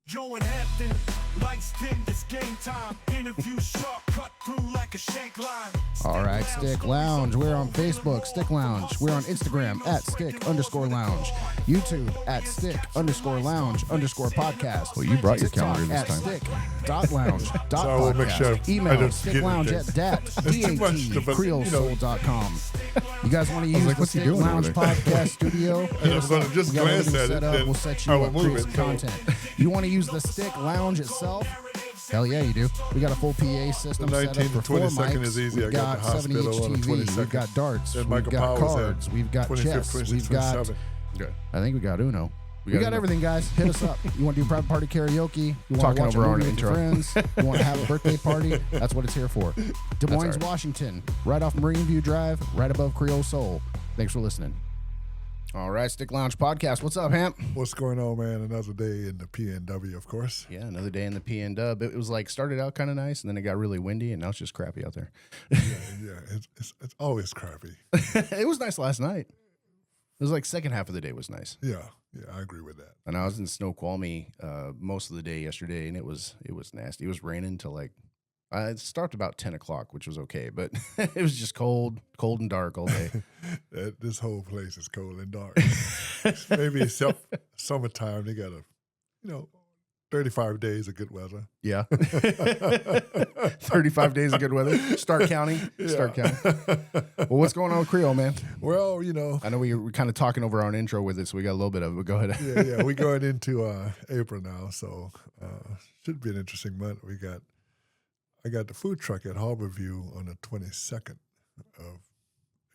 Joe and Hampton, lights dim, this game time. Interview sharp, cut through like a shank line. All right, Stick Lounge. We're on Facebook, Stick Lounge. We're on Instagram at Stick_Lounge. YouTube at Stick_Lounge_podcast. Well, you brought your TikTok calendar this at time. Stick.lounge.podcast. So I will make sure I Email don't forget sticklounge at anything. creolesoul.com. You guys want to use like, the what's he Stick doing Lounge over there? podcast studio? And I'm going to just We got glance everything at set it, up. then We'll set I you will up, move create it. some So content. You want to use the Stick Lounge itself? Hell yeah, you do. We got a full PA system The set up 19th for and 4 22nd mics. is easy. I We've got got the 70-inch hospital on the TV. 22nd. We've got darts. Then We've Michael got Powers cards. at We've got 25th, chess. 26th, We've got... 27th. Good. I think we got Uno. We got got Uno. everything, guys. Hit us up. You want to do private party karaoke? You want Talking to watch over a our movie with your intro. friends? You want to have a birthday party? That's what it's here for. Des Moines, all right. Washington, right off Marine View Drive, right above Creole Soul. Thanks for listening. All right, Stick Lounge Podcast. What's up, Hamp? what's going on, man? Another day in the PNW, of course. Yeah, another day in the P and Dub. It was like started out kind of nice, and then it got really windy, and now it's just crappy out there. Yeah, it's always crappy. It was nice last night. It was like second half of the day was nice. Yeah, I agree with that. And I was in Snoqualmie most of the day yesterday, and it was nasty. It was raining till like it started about 10 o'clock, which was okay, but it was just cold and dark all day. This whole place is cold and dark. Maybe except summertime, they got 35 days of good weather. Yeah, 35 days of good weather. Stark County. Stark County. Well, what's going on with Creole, man? Well, I know we were kind of talking over our intro with it, so we got a little bit of it. But go ahead. yeah, we're going into April now, so should be an interesting month. I got the food truck at Harborview on the 22nd of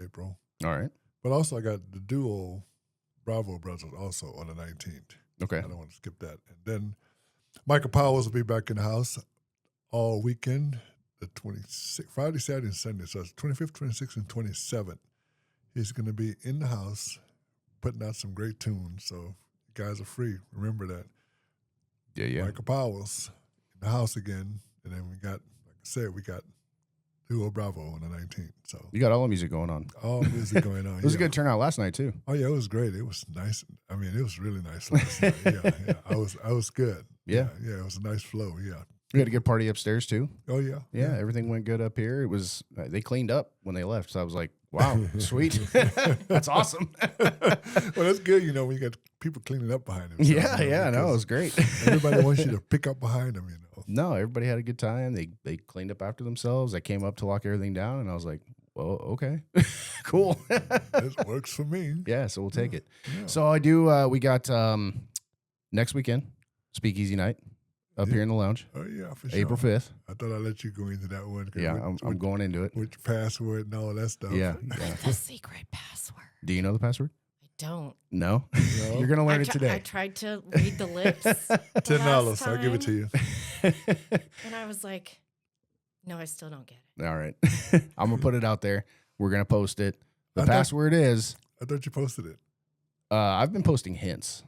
April, All right. but also I got the duo Bravo Brothers also on the 19th. Okay. I don't want to skip that. And then Michael Powers will be back in the house all weekend, the 26th, Friday, Saturday, and Sunday. So it's 25th, 26th, and 27th. He's going to be in the house putting out some great tunes. So you guys are free. Remember that. Yeah. Michael Powers in the house again. And then we got, like I said, we got Duo Bravo on the 19th. So You got all the music going on. all music going on. It was a good turnout last night too. Oh yeah, it was great. It was nice. I mean, it was really nice last night. Yeah. I was good. Yeah. Yeah, it was a nice flow. Yeah. We had a good party upstairs too. Oh yeah. Yeah, everything went good up here. It was they cleaned up when they left, so I was like, "Wow, sweet, that's awesome." Well, that's good. When you got people cleaning up behind them. Yeah, no, it was great. Everybody wants you to pick up behind them. No, everybody had a good time. They cleaned up after themselves. I came up to lock everything down, and I was like, "Well, okay, cool." This works for me. Yeah, so we'll take it. Yeah. So I do. We got next weekend Speakeasy night up here in the lounge, Oh yeah, for sure. April 5th. I thought I'd let you go into that one. Yeah, I'm going into it. with your password and all that stuff. Yeah. The secret password. Do you know the password? I don't. No, No? you're gonna learn I it today. I tried to read the lips. $10. I'll give it to you. And I was like, no, I still don't get it. All right. I'm going to put it out there. We're going to post it. The I thought- password is, I thought you posted it. I've been posting hints.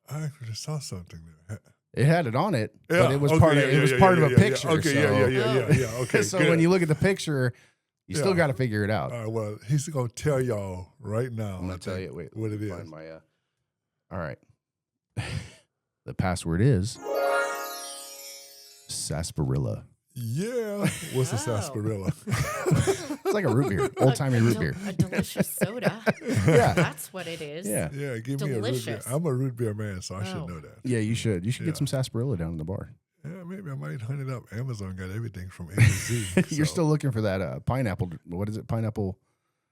I actually saw something there. It had it on it, but Yeah, it was okay, part of yeah, it was yeah, part yeah, of a yeah, picture. Okay, so, yeah. Okay. so good. when you look at the picture, you still Yeah. got to figure it out. All right, well, he's gonna tell y'all right now. I'm going to tell you. Wait, what let it me is. find my, all right. The password is sarsaparilla. Yeah, what's a Oh. sarsaparilla? It's like a root beer, old timey root beer. A delicious soda. Yeah. That's what it is. Yeah. Yeah, give me a root beer. Delicious. I'm a root beer man, so I should Oh. know that. Yeah, you should. You should Yeah. get some sarsaparilla down in the bar. Yeah, maybe I might hunt it up. Amazon got everything from A to Z. You're so still looking for that pineapple. What is it? Pineapple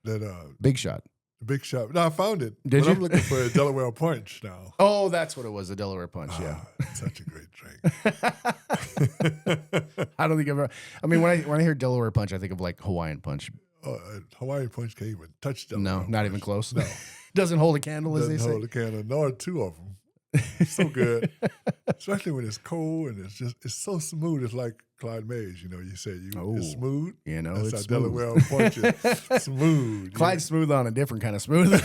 that Big Shot. big shop. No, I found it. Did but you? I'm looking for a Delaware Punch now. Oh, that's what it was. The Delaware Punch. Yeah. Such a great drink. I don't think I've ever. I mean, when I hear Delaware Punch, I think of like Hawaiian Punch. Hawaiian Punch can't even touch Delaware No, not Punch. even close. No. Doesn't hold a candle, as they Doesn't say. hold a candle, nor two of them. So good, especially when it's cold and it's so smooth. It's like Clyde Mays. You say Oh, it's smooth. You know, That's it's how smooth. Delaware Punch is smooth. Clyde's smooth on a different kind of smooth.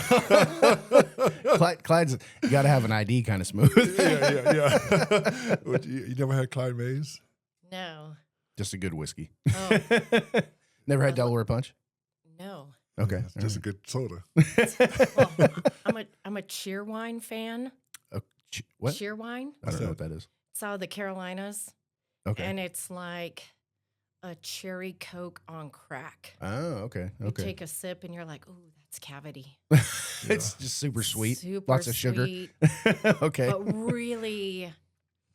Clyde's you got to have an ID kind of smooth. Yeah. You never had Clyde Mays? No. Just a good whiskey. Oh, Never had Delaware Punch. no. Okay, It's just a good soda. Well, I'm a cheer wine fan. What? Cheer wine. I don't know what that is. It's out of the Carolinas. Okay. And it's like a cherry Coke on crack. Oh, okay. You Okay. take a sip and you're like, ooh, that's cavity. It's just super sweet. Super Lots of sugar. sweet, Okay. but really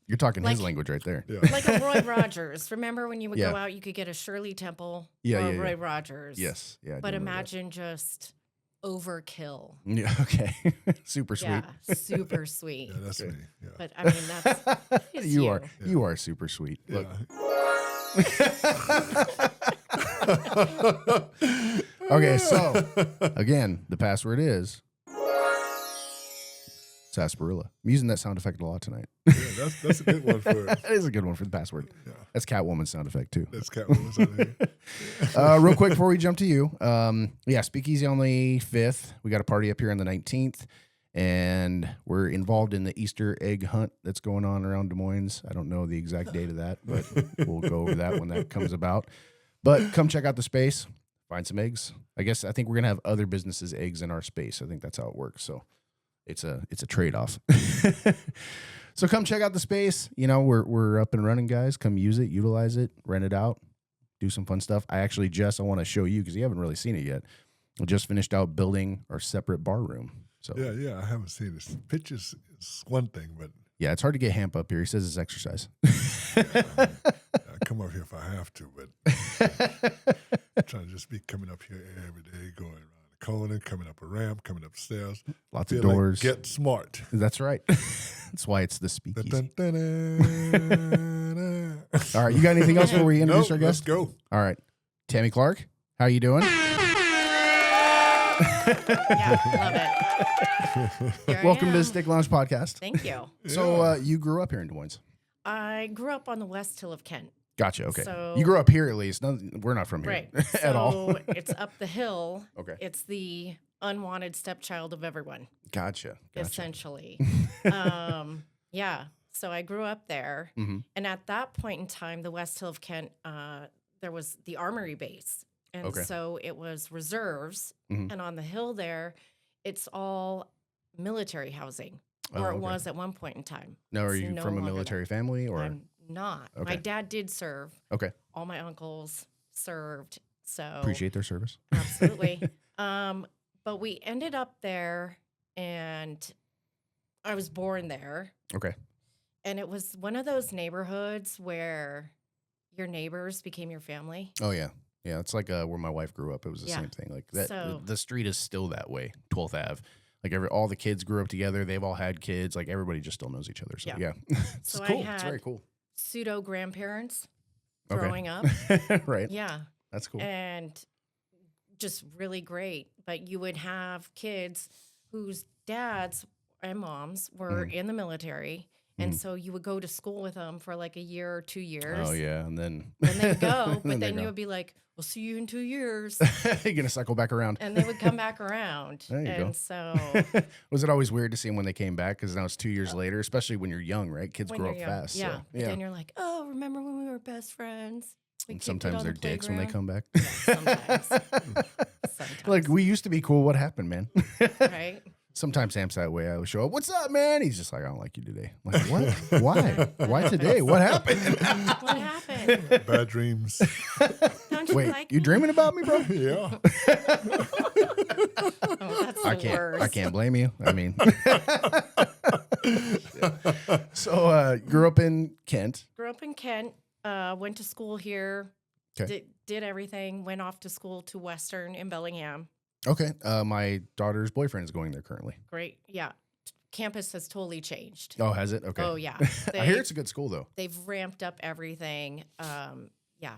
You're talking his like- language right there. Yeah. like a Roy Rogers. Remember when you would Yeah. go out, you could get a Shirley Temple Yeah, or yeah, a Roy yeah. Rogers. Yes. Yeah. I do But remember that. imagine just overkill. Yeah. Okay. Super sweet. Yeah, super sweet. Yeah, that's Okay. me. Yeah. But I mean, that's it's you are. Yeah. You are super sweet. Look. Okay. So again, the password is sarsaparilla. I'm using that sound effect a lot tonight. Yeah, that's a good one for it. That is a good one for the password. Yeah. That's Catwoman's sound effect too. That's Catwoman's out here. Real quick before we jump to you, yeah, Speakeasy on the 5th. We got a party up here on the 19th, and we're involved in the Easter egg hunt that's going on around Des Moines. I don't know the exact date of that, but we'll go over that when that comes about. But come check out the space, find some eggs. I think we're gonna have other businesses' eggs in our space. I think that's how it works. So it's a trade-off. So come check out the space. You know, we're up and running, guys. Come use it, utilize it, rent it out, do some fun stuff. I want to show you because you haven't really seen it yet. We just finished out building our separate bar room. So Yeah, I haven't seen this. Pictures is one thing, but yeah, it's hard to get Hamp up here. He says it's exercise. I come up here if I have to, but I'm trying to just be coming up here every day, going around the corner, coming up a ramp, coming upstairs. Lots of Feel like doors. get smart. That's right. That's why it's the Speakeasy. Dun-dun-dun-dun-dun. All right, you got anything else before we introduce Nope, our let's guest? go. All right, Tammy Clarke, how you doing? Yeah, love it. Here I Welcome to am. the Stick Lounge podcast. Thank you. So you grew up here in Des Moines. I grew up on the West Hill of Kent. Gotcha. Okay. So- You grew up here at least. We're not from here Right. at all. So it's up the hill. Okay. It's the unwanted stepchild of everyone, Gotcha. essentially. Yeah. So I grew up there. Mhm. And at that point in time, the West Hill of Kent, there was the Armory base. And Okay. so it was reserves. Mhm. And on the hill there, it's all military housing, or Oh, it okay. was at one point in time. Now, are It's you no from a longer there. military family or? I'm not. Okay. My dad did serve. Okay. All my uncles served. So Appreciate their service. absolutely. But we ended up there, and I was born there. Okay. And it was one of those neighborhoods where your neighbors became your family. Oh yeah. Yeah, it's like where my wife grew up. It was the Yeah. same thing. Like that. So- The street is still that way. 12th Ave. Like all the kids grew up together. They've all had kids. Like everybody just still knows each other. So yeah, Yeah. it's So I cool. It's had- very cool. Pseudo grandparents Okay. growing up. Right. Yeah. That's cool. And just really great. But you would have kids whose dads and moms were in the military. And so you would go to school with them for like a year or 2 years. Oh yeah, and then And they would go, but they then go. you would be like, we'll see you in 2 years. You're gonna cycle back around. And they would come back around. There you and go. so Was it always weird to see them when they came back? Because now it's 2 years later, especially when you're young, right? Kids when grow you're up young, fast. yeah. So, But then you're like, oh, remember when we were best friends? We And kicked it sometimes on they're the dicks when they playground." come back. Yeah, sometimes. Sometimes. Like, we used to be cool. What happened, man? right? Sometimes Sam's that way. I would show up. What's up, man? He's just like, I don't like you today. I'm like, what? Why? Why today? What happened? What happened? Bad dreams. Don't you Wait, like you me? dreaming about me, bro? Yeah. Oh, that's the I can't. worst. I can't blame you. I mean, so grew up in Kent. Grew up in Kent. Went to school here. 'Kay. Did everything. Went off to school to Western in Bellingham. Okay. My daughter's boyfriend is going there currently. Great. Yeah. Campus has totally changed. Oh, has it? Okay. Oh, yeah. I hear it's a good school though. They've ramped up everything. Yeah.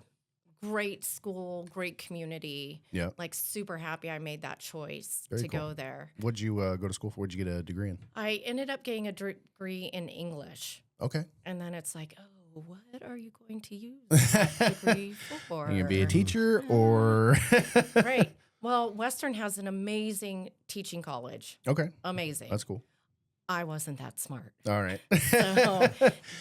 Great school, great community. Yeah. Like super happy I made that choice Very to cool. go there. What'd you go to school for? What'd you get a degree in? I ended up getting a degree in English. Okay. And then it's like, oh, what are you going to use that degree for? Are you gonna be a teacher or? Right. Well, Western has an amazing teaching college. Okay. Amazing. That's cool. I wasn't that smart. All right. So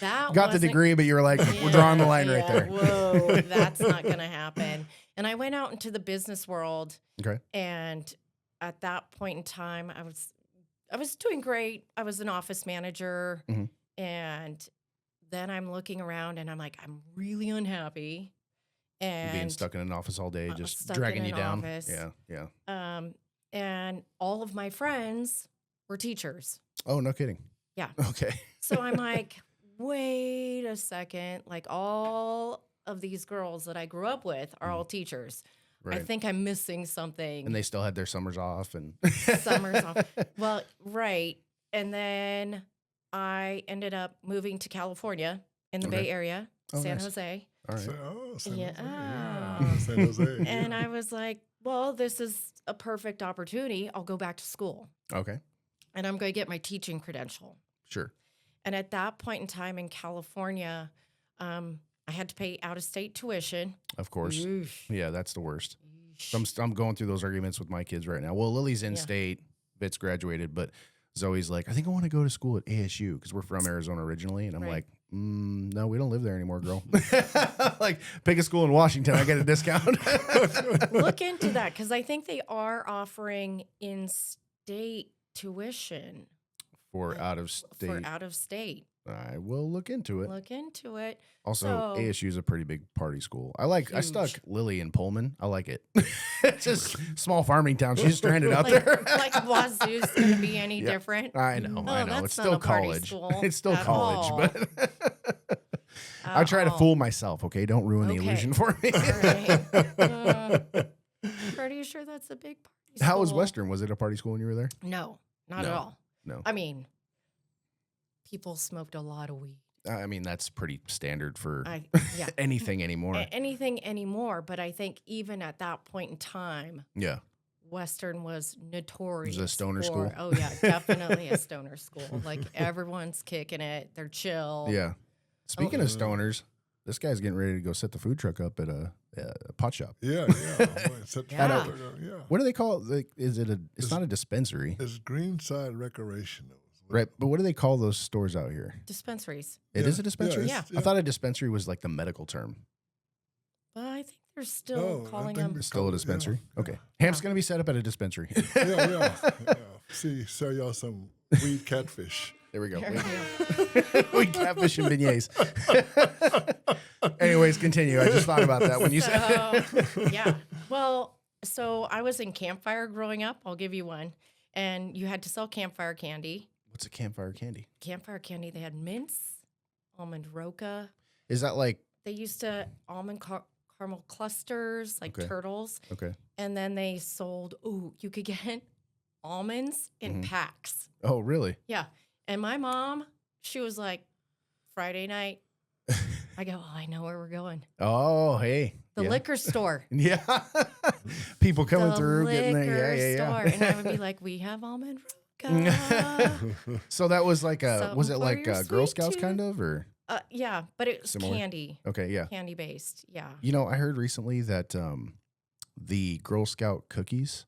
that Got the wasn't- degree, but you were like, we're drawing the line right yeah, there. Whoa, that's not going to happen. And I went out into the business world, Okay. and at that point in time, I was doing great. I was an office manager, Mhm. and then I'm looking around and I'm like, I'm really unhappy. And Being stuck in an office all day, just stuck dragging in you an down. office. Yeah. And all of my friends were teachers. Oh, no kidding. Yeah. Okay. So I'm like, wait a second. Like all of these girls that I grew up with are all teachers. I Right. think I'm missing something. And they still had their summers off and Summers off. Well, right. And then I ended up moving to California in the Okay. Bay Area, Oh, San nice. Jose. All right. San Yeah. Jose. Yeah. San Jose. And yeah. I was like, well, this is a perfect opportunity. I'll go back to school Okay. and I'm going to get my teaching credential. Sure. And at that point in time in California, I had to pay out-of-state tuition. Of course. Oof. Yeah, that's the worst. I'm going through those arguments with my kids right now. Well, Lily's in Yeah. state, Bit's graduated, but Zoe's like, I think I want to go to school at ASU because we're from Arizona originally. And I'm Right. like, no, we don't live there anymore, girl. Like, pick a school in Washington. I get a discount. Look into that because I think they are offering in-state tuition For out of for state. out-of-state. I will look into it. Look into it. Also, So- ASU is a pretty big party school. I stuck Huge. Lily in Pullman. I like it. It's just small farming town. She's stranded out Like, there. like Wazoo's going to be any Yeah. different. I know. No, I know. that's It's not still a party college. school It's still at college, all. but I try to all. fool myself. Okay, don't ruin the Okay. illusion for me. All right. Pretty sure that's a big party How was school. Western? Was it a party school when you were there? No, not No. at all. No. I mean, people smoked a lot of weed. I mean, that's pretty standard for Yeah. anything anymore. Anything anymore, but I think even at that point in time, Yeah. Western was notorious. stoner for- school? Oh yeah, definitely a stoner school. Like everyone's kicking it, they're chill. Yeah. Speaking of stoners, this guy's getting ready to go set the food truck up at a pot shop. Yeah. Yeah. Yeah. What do they call it? Like, is it it's not a dispensary, It's Greenside Recreational. right? But what do they call those stores out here? Dispensaries. It is a dispensary? Yeah. I thought a dispensary was like the medical term. But I think they're still No, I calling think them. they- Still a dispensary? Yeah, Okay. Hamp's going to be set up at a dispensary. Yeah. See, sell y'all some weed catfish. There we go. There we go. We catfish and beignets. Anyways, continue. I just thought about that when you said Yeah. Well, so I was in Campfire growing up. I'll give you one. And you had to sell campfire candy. What's a campfire candy? Campfire candy, they had mints, almond roca. Is that like, They used to almond caramel clusters, like Okay. turtles. okay. And then they sold, you could get almonds in packs. Oh, really? Yeah. And my mom, she was like, Friday night. I go, I know where we're going. Oh, hey. The yeah. liquor store. Yeah. People coming The through, getting there. Yeah. store. And I would be like, we have almond roca. So that was like was it Something like for your Girl sweet Scouts tooth. kind of, or? Yeah, but it was Similar? candy. Okay, yeah. Candy based. Yeah. You know, I heard recently that the Girl Scout cookies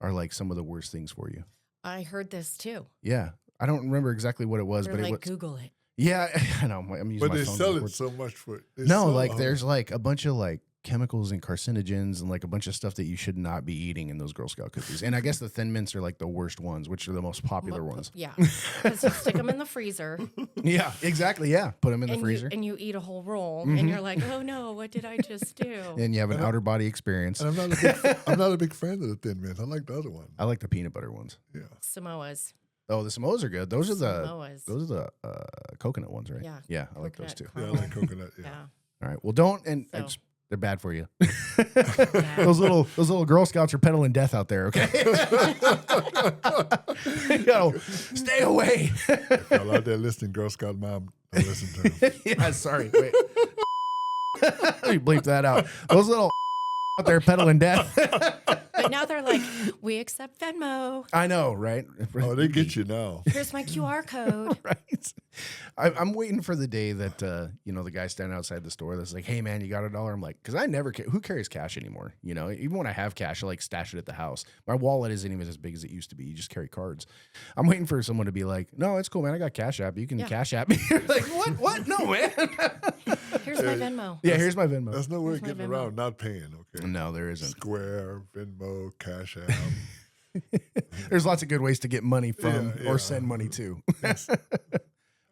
are like some of the worst things for you. I heard this too. Yeah. I don't remember exactly what it was, They're but like, it was. Google it. Yeah, I know. I'm using But my they phone sell to it record. so much for they No, sell, like there's like a bunch of like chemicals and carcinogens and like a bunch of stuff that you should not be eating in those Girl Scout cookies. And I guess the Thin Mints are like the worst ones, which are the most popular ones. Yeah. Because you stick them in the freezer. Yeah, exactly. Yeah, put them in the and freezer, You, and you eat a whole roll. And you're like, oh no, what did I just do? and you have an outer body experience. And I'm not a big fan of the Thin Mints. I like the other one. I like the peanut butter ones. Yeah. Samoas. Oh, the Samoas are good. Those are Samoas. the coconut ones, right? Yeah. Yeah, I like those too. Coconut Yeah, I like coconut. Yeah. Yeah. All right. Well, don't So- they're bad for you. Those little Girl Scouts are peddling death out there. Okay. Yo, stay away. Y'all out there listening, Girl Scout mom, don't listen to them. Yeah. Sorry. Wait. Let me bleep that out. Those little out there peddling death. But now they're like, we accept Venmo. I know, right? Oh, they get you now. Here's my QR code. Right. I'm waiting for the day that the guy standing outside the store that's like, "Hey man, you got $1?" I'm like, because I never who carries cash anymore? You know, even when I have cash, I like stash it at the house. My wallet isn't even as big as it used to be. You just carry cards. I'm waiting for someone to be like, "No, it's cool, man. I got Cash App. You can Yeah. Cash App me." Like, what? No, man. Here's my Venmo. Yeah, here's my Venmo. There's no way of Where's my getting Venmo? around not paying, okay? No, there isn't. Square, Venmo, Cash App. There's lots of good ways to get money from Yeah, or yeah. send money to.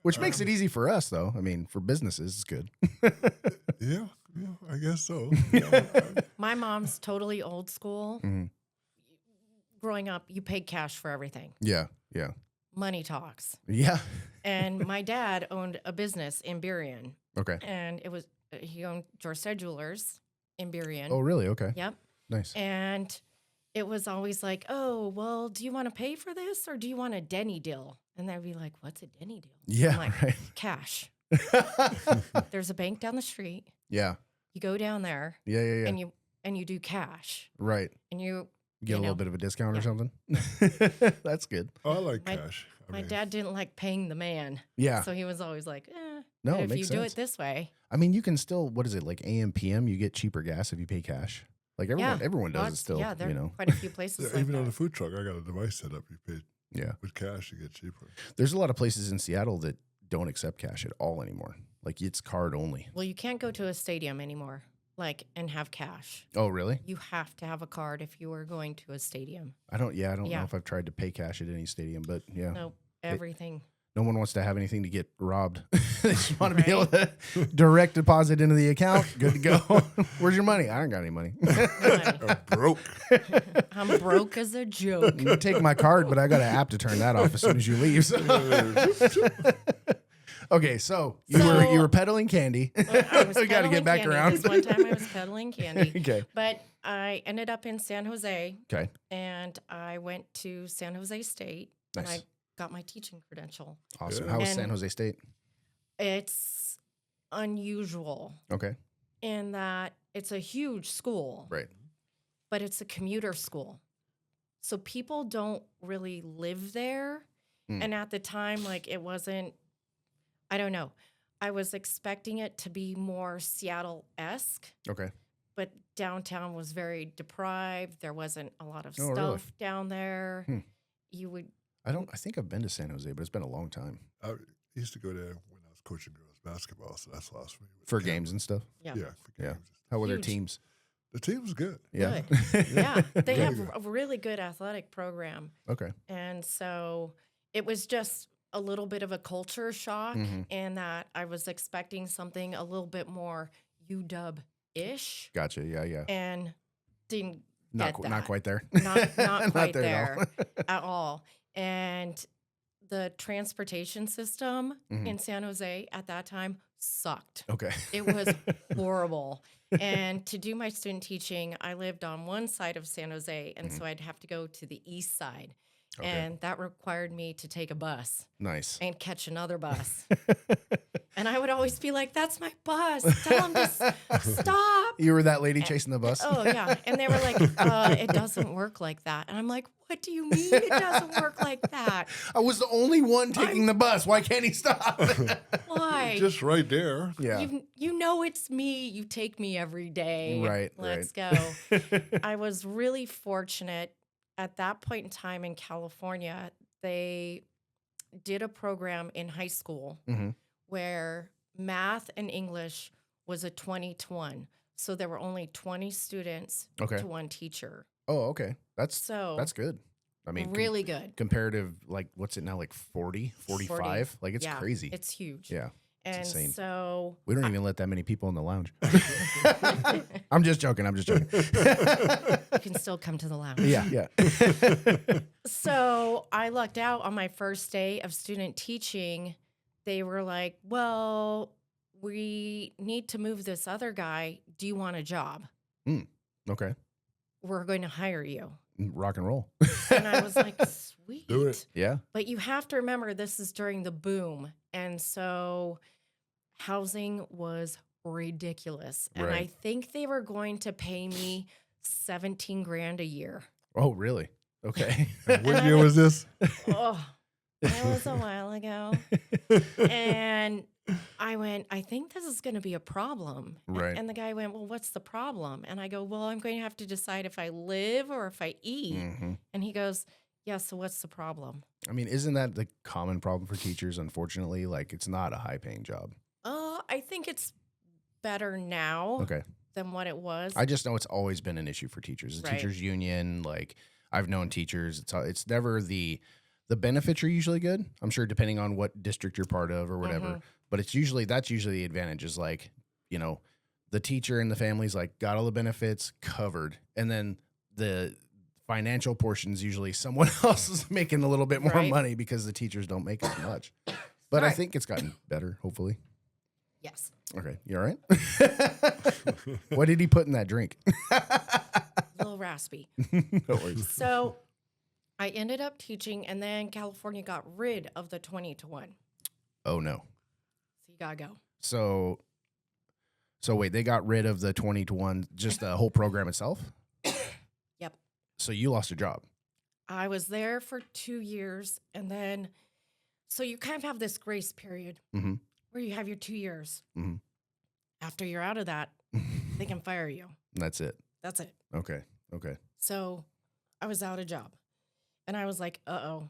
Which makes it easy for us, though. I mean, for businesses, it's good. Yeah, I guess so. My mom's totally old school. Mhm. Growing up, you paid cash for everything. Yeah. Money talks. Yeah. And my dad owned a business in Burien, Okay. and he owned Jorstad Jewelers in Burien. Oh, really? Okay. Yep. Nice. And it was always like, oh, well, do you want to pay for this or do you want a Denny deal? And they'd be like, what's a Denny deal? Yeah, I'm like, right. cash. There's a bank down the street. Yeah. You go down there Yeah. and you do cash. Right. And you Get a little know, bit of a discount or something. That's good. I like My- cash. I my mean, dad didn't like paying the man. Yeah. So he was always like, No, but it if makes you sense. do it this way. I mean, you can still, what is it, like AM, PM, you get cheaper gas if you pay cash. Like everyone does it lots- still, Yeah, there you are know. quite a few places yeah, like even that. on the food truck, I got a device set up. You pay Yeah. with cash, you get cheaper. There's a lot of places in Seattle that don't accept cash at all anymore. Like it's card only. Well, you can't go to a stadium anymore, and have cash. Oh, really? You have to have a card if you are going to a stadium. I don't know Yeah. if I've tried to pay cash at any stadium, but yeah. No, everything. No one wants to have anything to get robbed. They just want to be able to direct deposit into the account. Good to go. Where's your money? I don't got any money. I'm broke. I'm broke as a joke. You can take my card, but I got an app to turn that off as soon as you leave. So. Okay, so you were peddling candy. I was We got to peddling get back candy. around. This one time I was peddling candy. Okay. But I ended up in San Jose, Okay. and I went to San Jose State, and Nice. I got my teaching credential. Awesome. Yeah. How was And- San Jose State? It's unusual Okay. in that it's a huge school, Right. but it's a commuter school. So people don't really live there. Hmm. And at the time, it wasn't, I don't know. I was expecting it to be more Seattle-esque, Okay. but downtown was very deprived. There wasn't a lot of Oh, really? stuff down there. Hmm. You would, I think I've been to San Jose, but it's been a long time I used to go there when I was coaching girls basketball, so that's why I was familiar with for the games and stuff. yeah. Yeah, for Yeah. games. How were their Huge. teams? The team was good. Yeah. Yeah. They have Good. a really good athletic program. Okay. And so it was just a little bit of a culture shock Mhm. in that I was expecting something a little bit more UW-ish Gotcha. Yeah. and didn't Not get that. not quite there. Not quite at there all. at all. And the transportation system Mhm. in San Jose at that time sucked. Okay. It was horrible. And to do my student teaching, I lived on one side of San Jose, and so I'd have to go to the east side. Mm-hmm. Okay. And that required me to take a bus Nice. and catch another bus. And I would always be like, that's my bus. Tell them to stop. You were that lady chasing the bus? Oh, yeah. And they were like, it doesn't work like that. And I'm like, what do you mean it doesn't work like that? I was the only one taking the bus. Why can't he stop? Why? Just right there. Yeah. You know it's me. You take me every day. Right, Let's go. I was really fortunate at that point in time in California. They did a program in high school Mhm. where math and English was a 20-1. So there were only 20 students Okay. to one teacher. Oh, okay. That's So good. I mean, really good. comparative, like, what's it now, like 40, 45? 40. Like, it's Yeah, crazy. It's huge. Yeah. And insane. so We don't even let that many people in the lounge. I'm just joking. you can still come to the lounge. Yeah. So I lucked out on my first day of student teaching. They were like, well, we need to move this other guy. Do you want a job? Okay. We're going to hire you. Rock and roll. And I was like, sweet. Do it. Yeah. But you have to remember this is during the boom. And so housing was ridiculous. And I Right. think they were going to pay me 17 grand a year. Oh, really? Okay. What year was this? Oh, that was a while ago. And I went, I think this is going to be a problem. Right. And the guy went, well, what's the problem? And I go, well, I'm going to have to decide if I live or if I eat. Mhm. And he goes, yeah, so what's the problem? I mean, isn't that the common problem for teachers, unfortunately? Like, it's not a high paying job. I think it's better now Okay. than what it was. I just know it's always been an issue for teachers. The Right. teachers union, like, I've known teachers. It's never the The benefits are usually good. I'm sure depending on what district you're part of or whatever. But that's usually the advantage is like, you know, the teacher and the family's like got all the benefits covered. And then the financial portions usually someone else is making a little bit more money because the teachers don't make as much. But I think it's gotten better, hopefully. Yes. Okay. You all right? What did he put in that drink? A little raspy. No worries. So I ended up teaching, and then California got rid of the 20-1. Oh, no. So you got to go. So wait, they got rid of the 20-1, just the whole program itself? Yep. So you lost your job. I was there for 2 years, and then, so you kind of have this grace period where you have your 2 years. After you're out of that, they can fire you. That's it. That's it. Okay. So I was out of job, and I was like, uh-oh.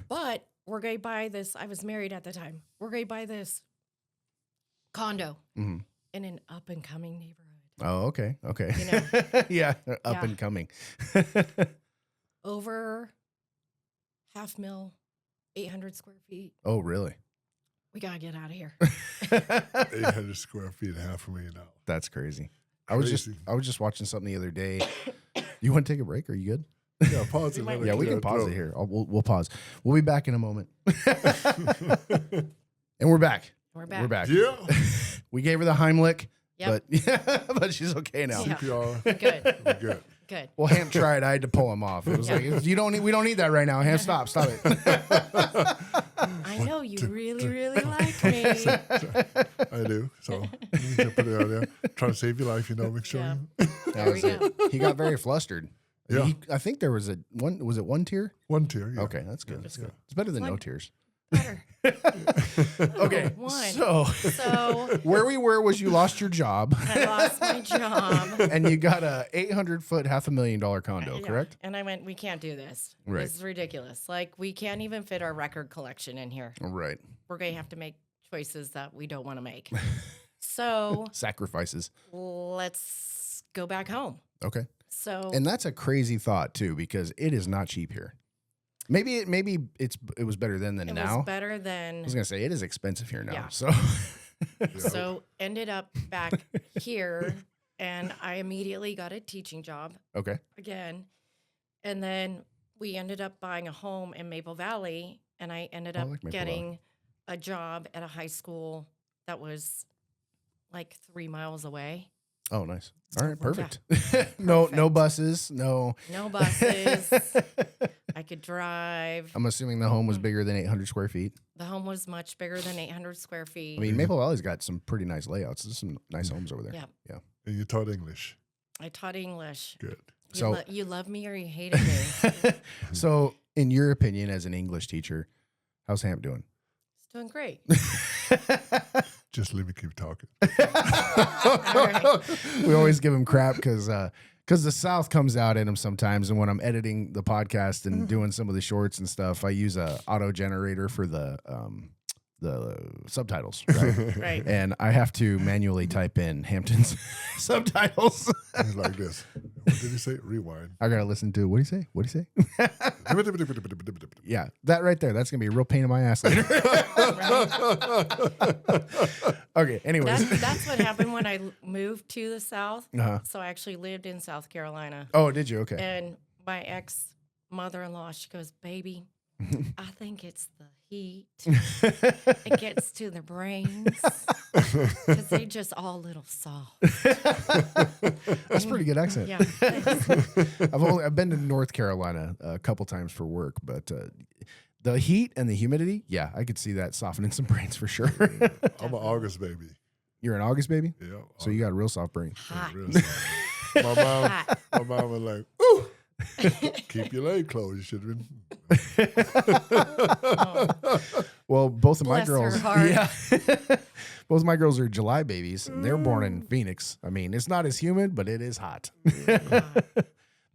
But we're going to buy this. I was married at the time. We're going to buy this condo in an up-and-coming neighborhood. Oh, okay. You know? Yeah, up and coming. Over $500,000, 800 square feet. Oh, really? We got to get out of here. 800 square feet, $500,000. That's crazy. I was just watching something the other day. You want to take a break? Are you good? Yeah, pause it. Yeah, we can pause it here. We'll pause. We'll be back in a moment. And we're back. We're back. We're back. Yeah. We gave her the Heimlich, Yep. but she's okay now. Yeah. CPR. Good. We're good. Good. Well, Ham tried. I had to pull him off. It was like, we don't need that right now. Ham, stop it. I know you really, really like me. I do. So you can put it out there. Trying to save your life, make sure. Yeah. That There we was go. it. He got very flustered. Yeah. I think there was was it one tier? One tier. Yeah. Okay, that's good. That's good. It's better than no tiers. Better. Okay, One. so So where we were was you lost your job I lost my job. and you got a 800-foot, $500,000 condo, Yeah. correct? And I went, we can't do this. Right. This is ridiculous. Like, we can't even fit our record collection in here. Right. We're going to have to make choices that we don't want to make. So Sacrifices. let's go back home. Okay. So And that's a crazy thought too, because it is not cheap here. Maybe it was better then than it now. was better I than. was gonna say it is expensive here now. Yeah. So So ended up back here, and I immediately got a teaching job okay. again. And then we ended up buying a home in Maple Valley, and I ended up like Maple getting a job at a high school that was like 3 miles away. Oh, nice. All right, Yeah. perfect. No Perfect. buses, no. No buses. I could drive. I'm assuming the home was bigger than 800 square feet. The home was much bigger than 800 square feet. I mean, Maple Valley's got some pretty nice layouts. There's some nice homes over there. Yeah. Yeah. And you taught English. I taught English. Good. So- You love me or you hated me. So, in your opinion, as an English teacher, how's Hamp doing? It's doing great. Just let me keep talking. All right. We always give him crap because the South comes out in him sometimes. And when I'm editing the podcast and doing some of the shorts and stuff, I use a auto generator for the subtitles, right? Right. And I have to manually type in Hampton's subtitles. It's like this. What did he say? Rewind. I gotta listen to what do you say? Yeah, that right there. That's gonna be a real pain in my ass later. Okay. Anyways. That's what happened when I moved to the South. Uh-huh. So I actually lived in South Carolina. Oh, did you? Okay. And my ex-mother-in-law, she goes, baby, I think it's the heat. It gets to the brains because they just all a little soft. That's a pretty good accent. Yeah. I've been to North Carolina a couple times for work, but the heat and the humidity, yeah, I could see that softening some brains for sure. I'm an August baby. You're an August baby, Yeah. so you got a real soft brain. Hot. Real soft. Hot. My mom was like, ooh, keep your leg closed. You should have been. Well, both of my Bless her girls, heart. yeah, both of my girls are July babies, and they're born in Phoenix. I mean, it's not as humid, but it is hot.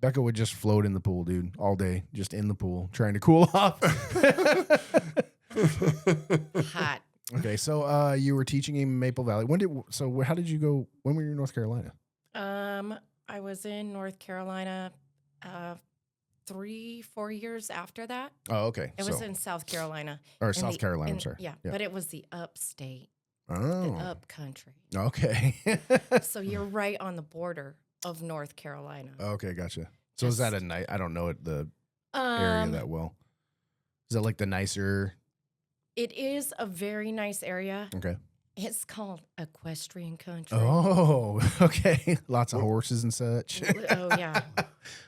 Becca would just float in the pool, dude, all day, just in the pool, trying to cool off. Hot. Okay, so you were teaching in Maple Valley. How did you go? When were you in North Carolina? I was in North Carolina 3-4 years after that. Oh, okay. It was in South Carolina. or In South Carolina, I'm in- sorry. Yeah, but it was the upstate, the Oh, up country. okay. So you're right on the border of North Carolina. Okay, gotcha. So is that a night? I don't know the area Um, that well. Is that like the nicer? it is a very nice area. Okay. It's called equestrian country. Oh, okay. Lots of horses and such. Oh yeah,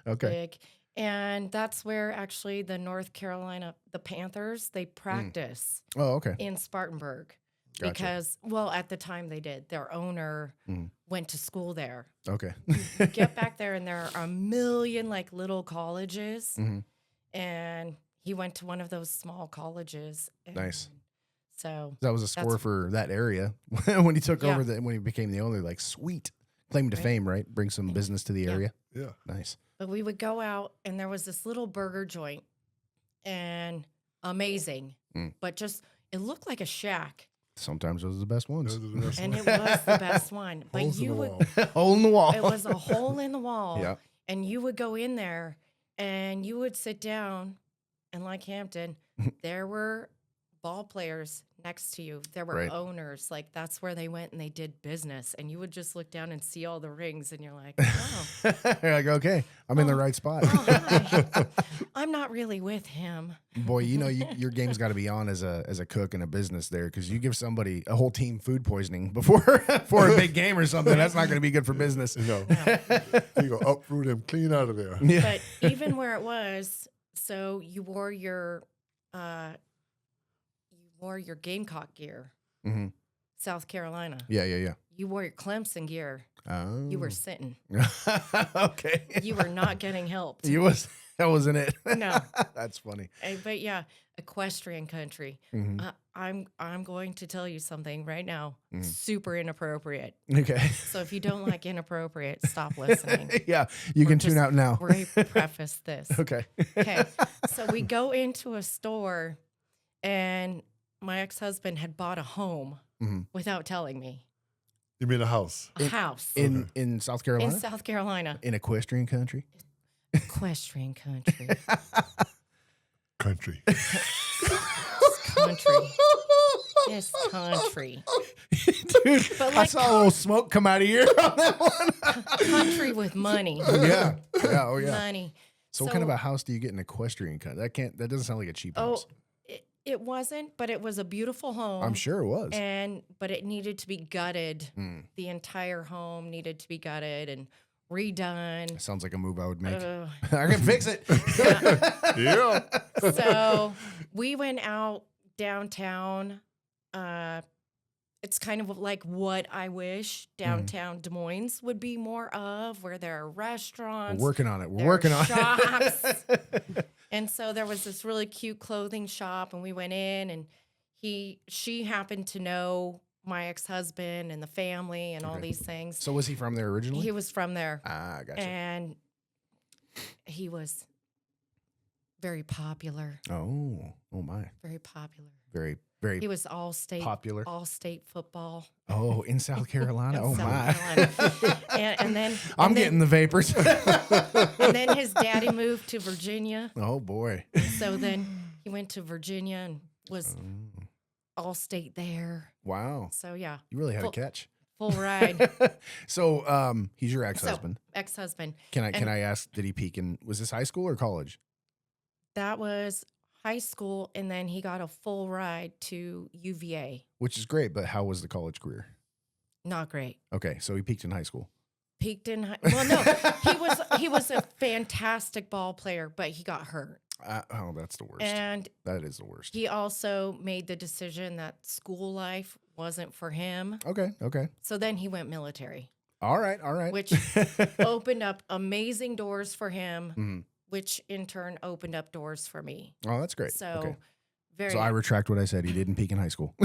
Okay. big. And that's where actually the North Carolina, the Panthers, they practice Oh, okay. in Spartanburg. Gotcha. Because, well, at the time they did. Their owner went to school there. Okay. Get back there, and there are a million like little colleges, Mhm. and he went to one of those small colleges. And Nice. So That was a score That's- for that area when he took Yeah. over. When he became the owner, like sweet claim to Right. fame, right? Bring some business to the Yeah. area. Yeah. Nice. but we would go out, and there was this little burger joint, and amazing, but just it looked like a shack, Sometimes those are the best ones. Those are the best and ones. it was the best one. But Holes in you the would, wall. Hole in the wall. it was a hole in the wall, Yeah. and you would go in there, and you would sit down, and like Hampton, there were ball players next to you. There were Right. owners. Like that's where they went and they did business. And you would just look down and see all the rings, and you're like, oh, You're like, okay, I'm in the right spot. oh hi. I'm not really with him. Boy, you know your game's got to be on as a cook in a business there, because you give somebody a whole team food poisoning before for a big game or something. That's not going to be good for business. No. You go uproot him clean out of there. Yeah. But even where it was, so you wore your Gamecock gear, hmm South Carolina. Yeah. You wore your Clemson gear. Oh. You were sitting. okay. You were not getting helped. That wasn't it. No. That's funny. But yeah, equestrian country. Mhm. I'm going to tell you something right now. Super inappropriate. Okay. So if you don't like inappropriate, stop listening. Yeah, you can tune just- out now. We're going to preface this. Okay. Okay. So we go into a store, and my ex-husband had bought a home Mhm. without telling me. You mean a house? A house In South Carolina? in South Carolina. In equestrian country? Equestrian country. Country. Country. It's country. Dude, But I like- saw a little smoke come out of here on that one. Country with money. Yeah. Oh yeah. Money. So what kind of a house do you get in equestrian country? That doesn't sound like a cheap Oh, house. it wasn't, but it was a beautiful home. I'm sure it was. But it needed to be gutted. The entire home needed to be gutted and redone. Sounds like a move I would make. Ugh. I can fix it. Yeah. So we went out downtown. It's kind of like what I wish downtown Des Moines would be more of, where there are We're restaurants. working on it. We're there working are on shops. it. And so there was this really cute clothing shop, and we went in, and she happened to know my ex-husband and the family and all Okay. these things. So was he from there originally? He was from there, Ah, gotcha. and he was very popular, Oh my. very popular. Very, very He was all state popular. all state football. Oh, in South Carolina. in Oh South my. Carolina. and then I'm and then- getting the vapors. and then his daddy moved to Virginia. Oh boy. So then he went to Virginia and was all state there. Wow. So yeah, You really had a Full- catch. full ride. So he's your So ex-husband. ex-husband. Can and- I ask, did he peak in, was this high school or college? That was high school, and then he got a full ride to UVA. Which is great, but how was the college career? Not great. Okay, so he peaked in high school. Peaked in high. Well, no, he was a fantastic ball player, but he got hurt, Oh, that's the worst. and That is the worst. he also made the decision that school life wasn't for him. Okay. So then he went military, All right. which opened up amazing doors for him, Mhm. which in turn opened up doors for me. Oh, that's great. So okay. very. So I retract what I said. He didn't peak in high school.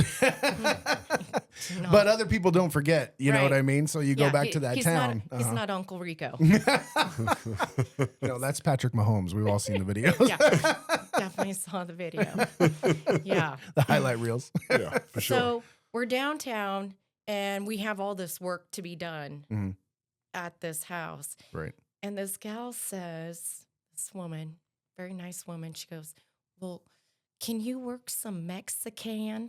No. But other people don't forget. You know what Right. I mean? So you go Yeah, back to that he's town. Not, He's not Uncle Rico. No, that's Patrick Mahomes. We've all seen the videos. Yeah, definitely saw the video. Yeah. The highlight reels. Yeah, for sure. So we're downtown, and we have all this work to be done Mhm. at this house. Right. And this gal says, this woman, very nice woman. She goes, well, can you work some Mexican?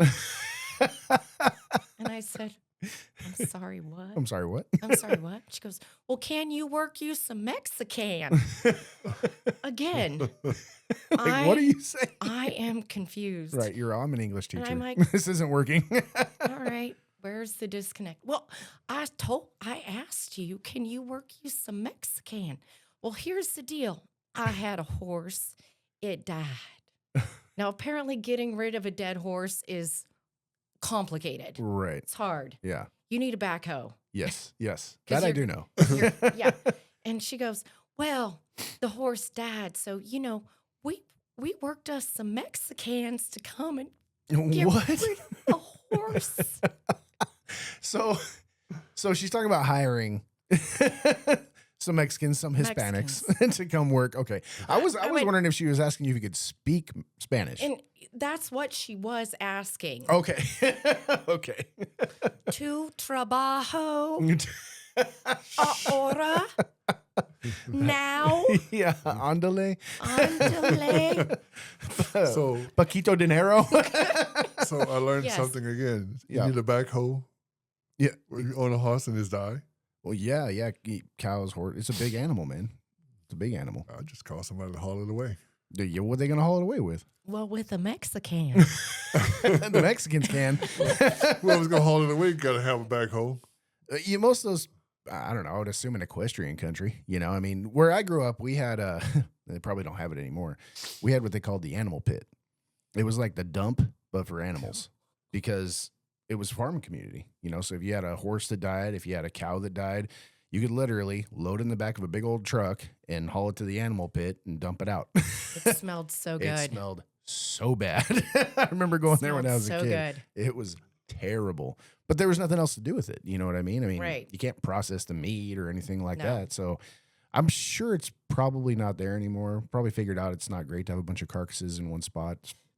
And I said, I'm sorry, what? I'm sorry, what? I'm sorry, what? She goes, well, can you work you some Mexican? Again, Like, what are you saying? I am confused. Right, I'm an English teacher. And I'm like, this isn't working. all right, where's the disconnect? Well, I asked you, can you work you some Mexican? Well, here's the deal. I had a horse. It died. Now, apparently getting rid of a dead horse is complicated. Right. It's hard. Yeah. You need a backhoe. Yes. Yes. 'Cause That I do know. Yeah. And she goes, well, the horse died. So, we worked us some Mexicans to come and get What? rid of the horse. So she's talking about hiring some Mexicans, some Hispanics to come work. Okay. I was wondering if she was asking you if you could speak Spanish. And that's what she was asking. Okay. Okay. Tu trabajo ahora now Yeah. Andale. andale. So, Paquito dinero. so I learned Yes. something again. You Yeah. need a backhoe. Yeah. When you own a horse and it's die. Well, yeah. Cows, horse. It's a big animal, man. It's a big animal. I just call somebody to haul it away. What are they going to haul it away with? Well, with a Mexican. The Mexicans can. Whoever's gonna haul it away got to have a backhoe. Most of those, I don't know, I would assume an equestrian country. I mean, where I grew up, we had they probably don't have it anymore. We had what they called the animal pit. It was like the dump, but for animals, because it was farm community. So if you had a horse that died, if you had a cow that died, you could literally load it in the back of a big old truck and haul it to the animal pit and dump it out. It smelled so good. It smelled so bad. I remember going there when I was a so kid. good. It was terrible. But there was nothing else to do with it. You know what I mean? Right. You can't process the meat or anything like No. that. So I'm sure it's probably not there anymore. Probably figured out it's not great to have a bunch of carcasses in one spot,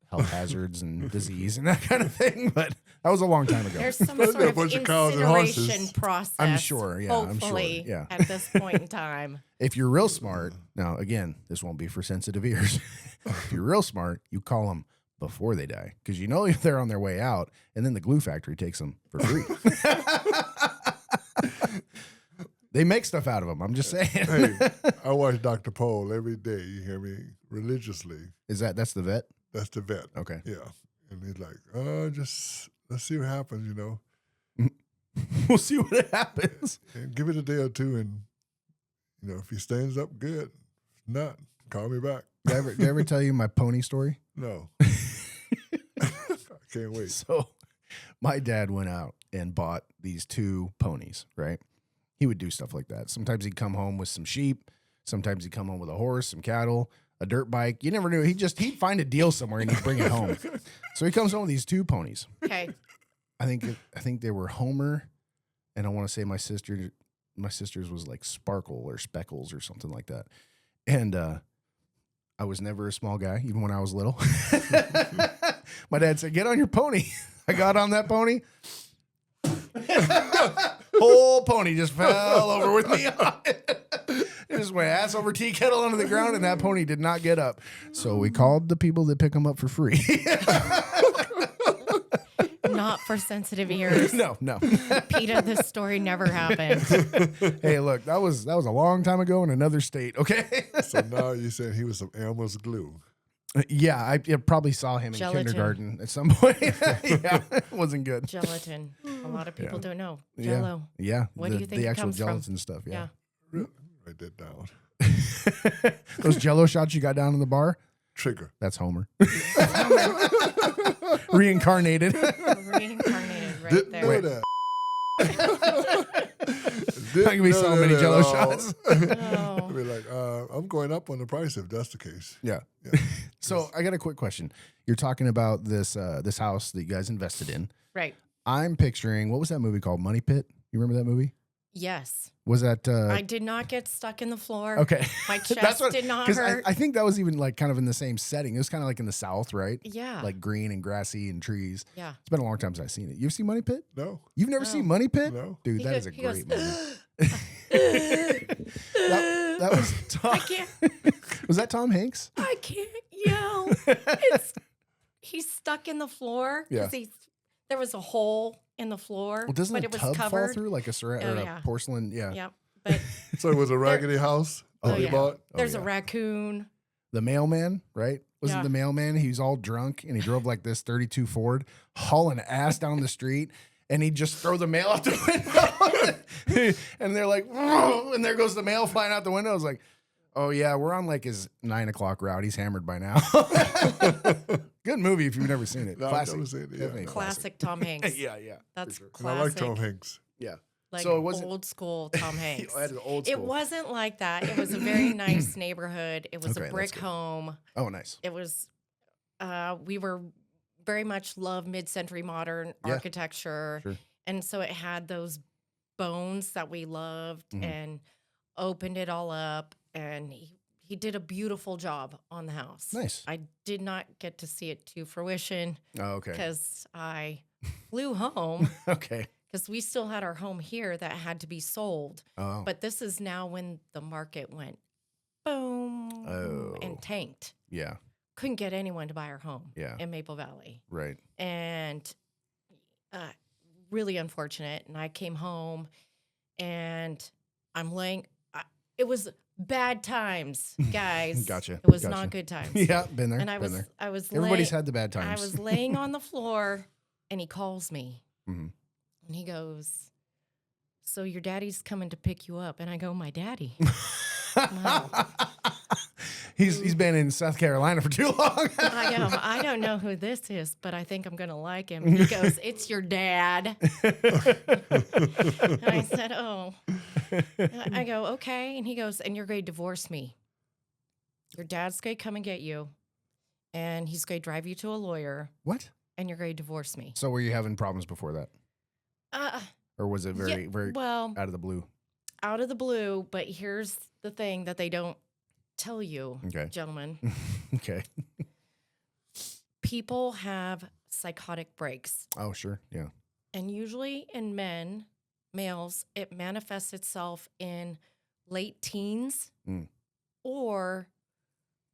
health hazards and disease and that kind of thing. But that was a long time ago. There's some There's sort a of bunch of cows and horses. incineration process. I'm sure, yeah, I'm sure, Hopefully, yeah. at this point in time. If you're real smart, now again, this won't be for sensitive ears. If you're real smart, you call them before they die, because if they're on their way out, and then the glue factory takes them for free. They make stuff out of them. I'm just saying. Hey, I watch Dr. Pole every day. You hear me? Religiously. That's the vet? That's the vet. Okay. Yeah. And he's like, just let's see what happens, We'll see what happens. and give it a day or two. And, if he stands up, good. If not, call me back. Did I ever tell you my pony story? No. I can't wait. So my dad went out and bought these 2 ponies, right? He would do stuff like that. Sometimes he'd come home with some sheep. Sometimes he'd come home with a horse, some cattle, a dirt bike. You never knew. He'd find a deal somewhere and he'd bring it home. So he comes home with these 2 ponies. Okay. I think they were Homer, and I want to say my sister's was like Sparkle or Speckles or something like that. And I was never a small guy, even when I was little. My dad said, "Get on your pony." I got on that pony. Whole pony just fell over with me on it. It just went ass over tea kettle onto the ground, and that pony did not get up. So we called the people that pick them up for free. Not for sensitive ears. No. Peter, this story never happened. Hey, look, that was a long time ago in another state. Okay. So now you said he was some Elmer's glue. Yeah, I probably saw him in Gelatin. kindergarten at some point. Yeah, it wasn't good. Gelatin. A lot of people don't know. Yeah. Jello. Yeah. What do you think the it actual comes from? gelatin stuff? Yeah. Write that down. Those Jello shots you got down in the bar? Trigger. That's Homer. Reincarnated. Reincarnated right Didn't there. know that. Not gonna be so many Jello shots. Oh. I'd be like, I'm going up on the price if that's the case. Yeah. Yeah. So I got a quick question. You're talking about this house that you guys invested in. Right. I'm picturing, what was that movie called? Money Pit? You remember that movie? Yes. Was that I did not get stuck in the floor. okay? My chest did not 'cause hurt. I think that was even like kind of in the same setting. It was kind of like in the South, right? Yeah. Like green and grassy and trees. Yeah. It's been a long time since I've seen it. You've seen Money Pit? No. You've never No. seen Money Pit? No. Dude, He that goes- is a he goes, great movie. that was Tom. I can't. Was that Tom Hanks? I can't yell. He's stuck in the floor Yeah. because there was a hole in the floor, Well, doesn't but a it was tub covered. fall through like a ceramic Oh, or yeah. a porcelain? Yeah. Yep. But So it was a raggedy house that Oh, he yeah. bought. there's yeah. a raccoon. The mailman, right? Wasn't Yeah. the mailman? He was all drunk and he drove like this 32 Ford, hauling ass down the street, and he'd just throw the mail out the window. And they're like, "Whoa," and there goes the mail flying out the window. I was like, oh yeah, we're on like his 9 o'clock route. He's hammered by now. Good movie if you've never seen it. No, I've Classic. never seen it, yeah. Definitely a classic Tom Hanks. yeah, yeah. That's for sure. And I like classic. Tom Hanks. Yeah. Like So it wasn't- old school Tom Hanks. That is old It school. wasn't like that. It was a very nice neighborhood. It was Okay, a that's brick good. home. Oh, nice. It was, we were very much love mid-century modern Yeah. architecture. Sure. And so it had those bones that we loved Mhm. and opened it all up. And he did a beautiful job on the house. Nice. I did not get to see it to fruition Oh, okay. because I flew home Okay. because we still had our home here that had to be sold. Oh. But this is now when the market went boom Oh. and tanked. Yeah. Couldn't get anyone to buy our home Yeah. in Maple Valley. Right. And really unfortunate. And I came home and I'm laying, it was bad times, guys. Gotcha. It was Gotcha. not good times. Yeah. Been there. And I been was, there. I was, Everybody's lay- had the bad I times. was laying on the floor and he calls me Mhm. and he goes, so your daddy's coming to pick you up. And I go, my daddy. Wow. He's been in South Carolina for too long. I go, I don't know who this is, but I think I'm going to like him. He goes, it's your dad. And I said, oh. I go, okay. And he goes, and you're going to divorce me. Your dad's going to come and get you, and he's going to drive you to a lawyer, What? and you're going to divorce me. So were you having problems before that, or was it very, very well, out of the blue? out of the blue, but here's the thing that they don't tell you, Okay. gentlemen. Okay. People have psychotic breaks. Oh, sure. Yeah. And usually in males, it manifests itself in late teens Mm. or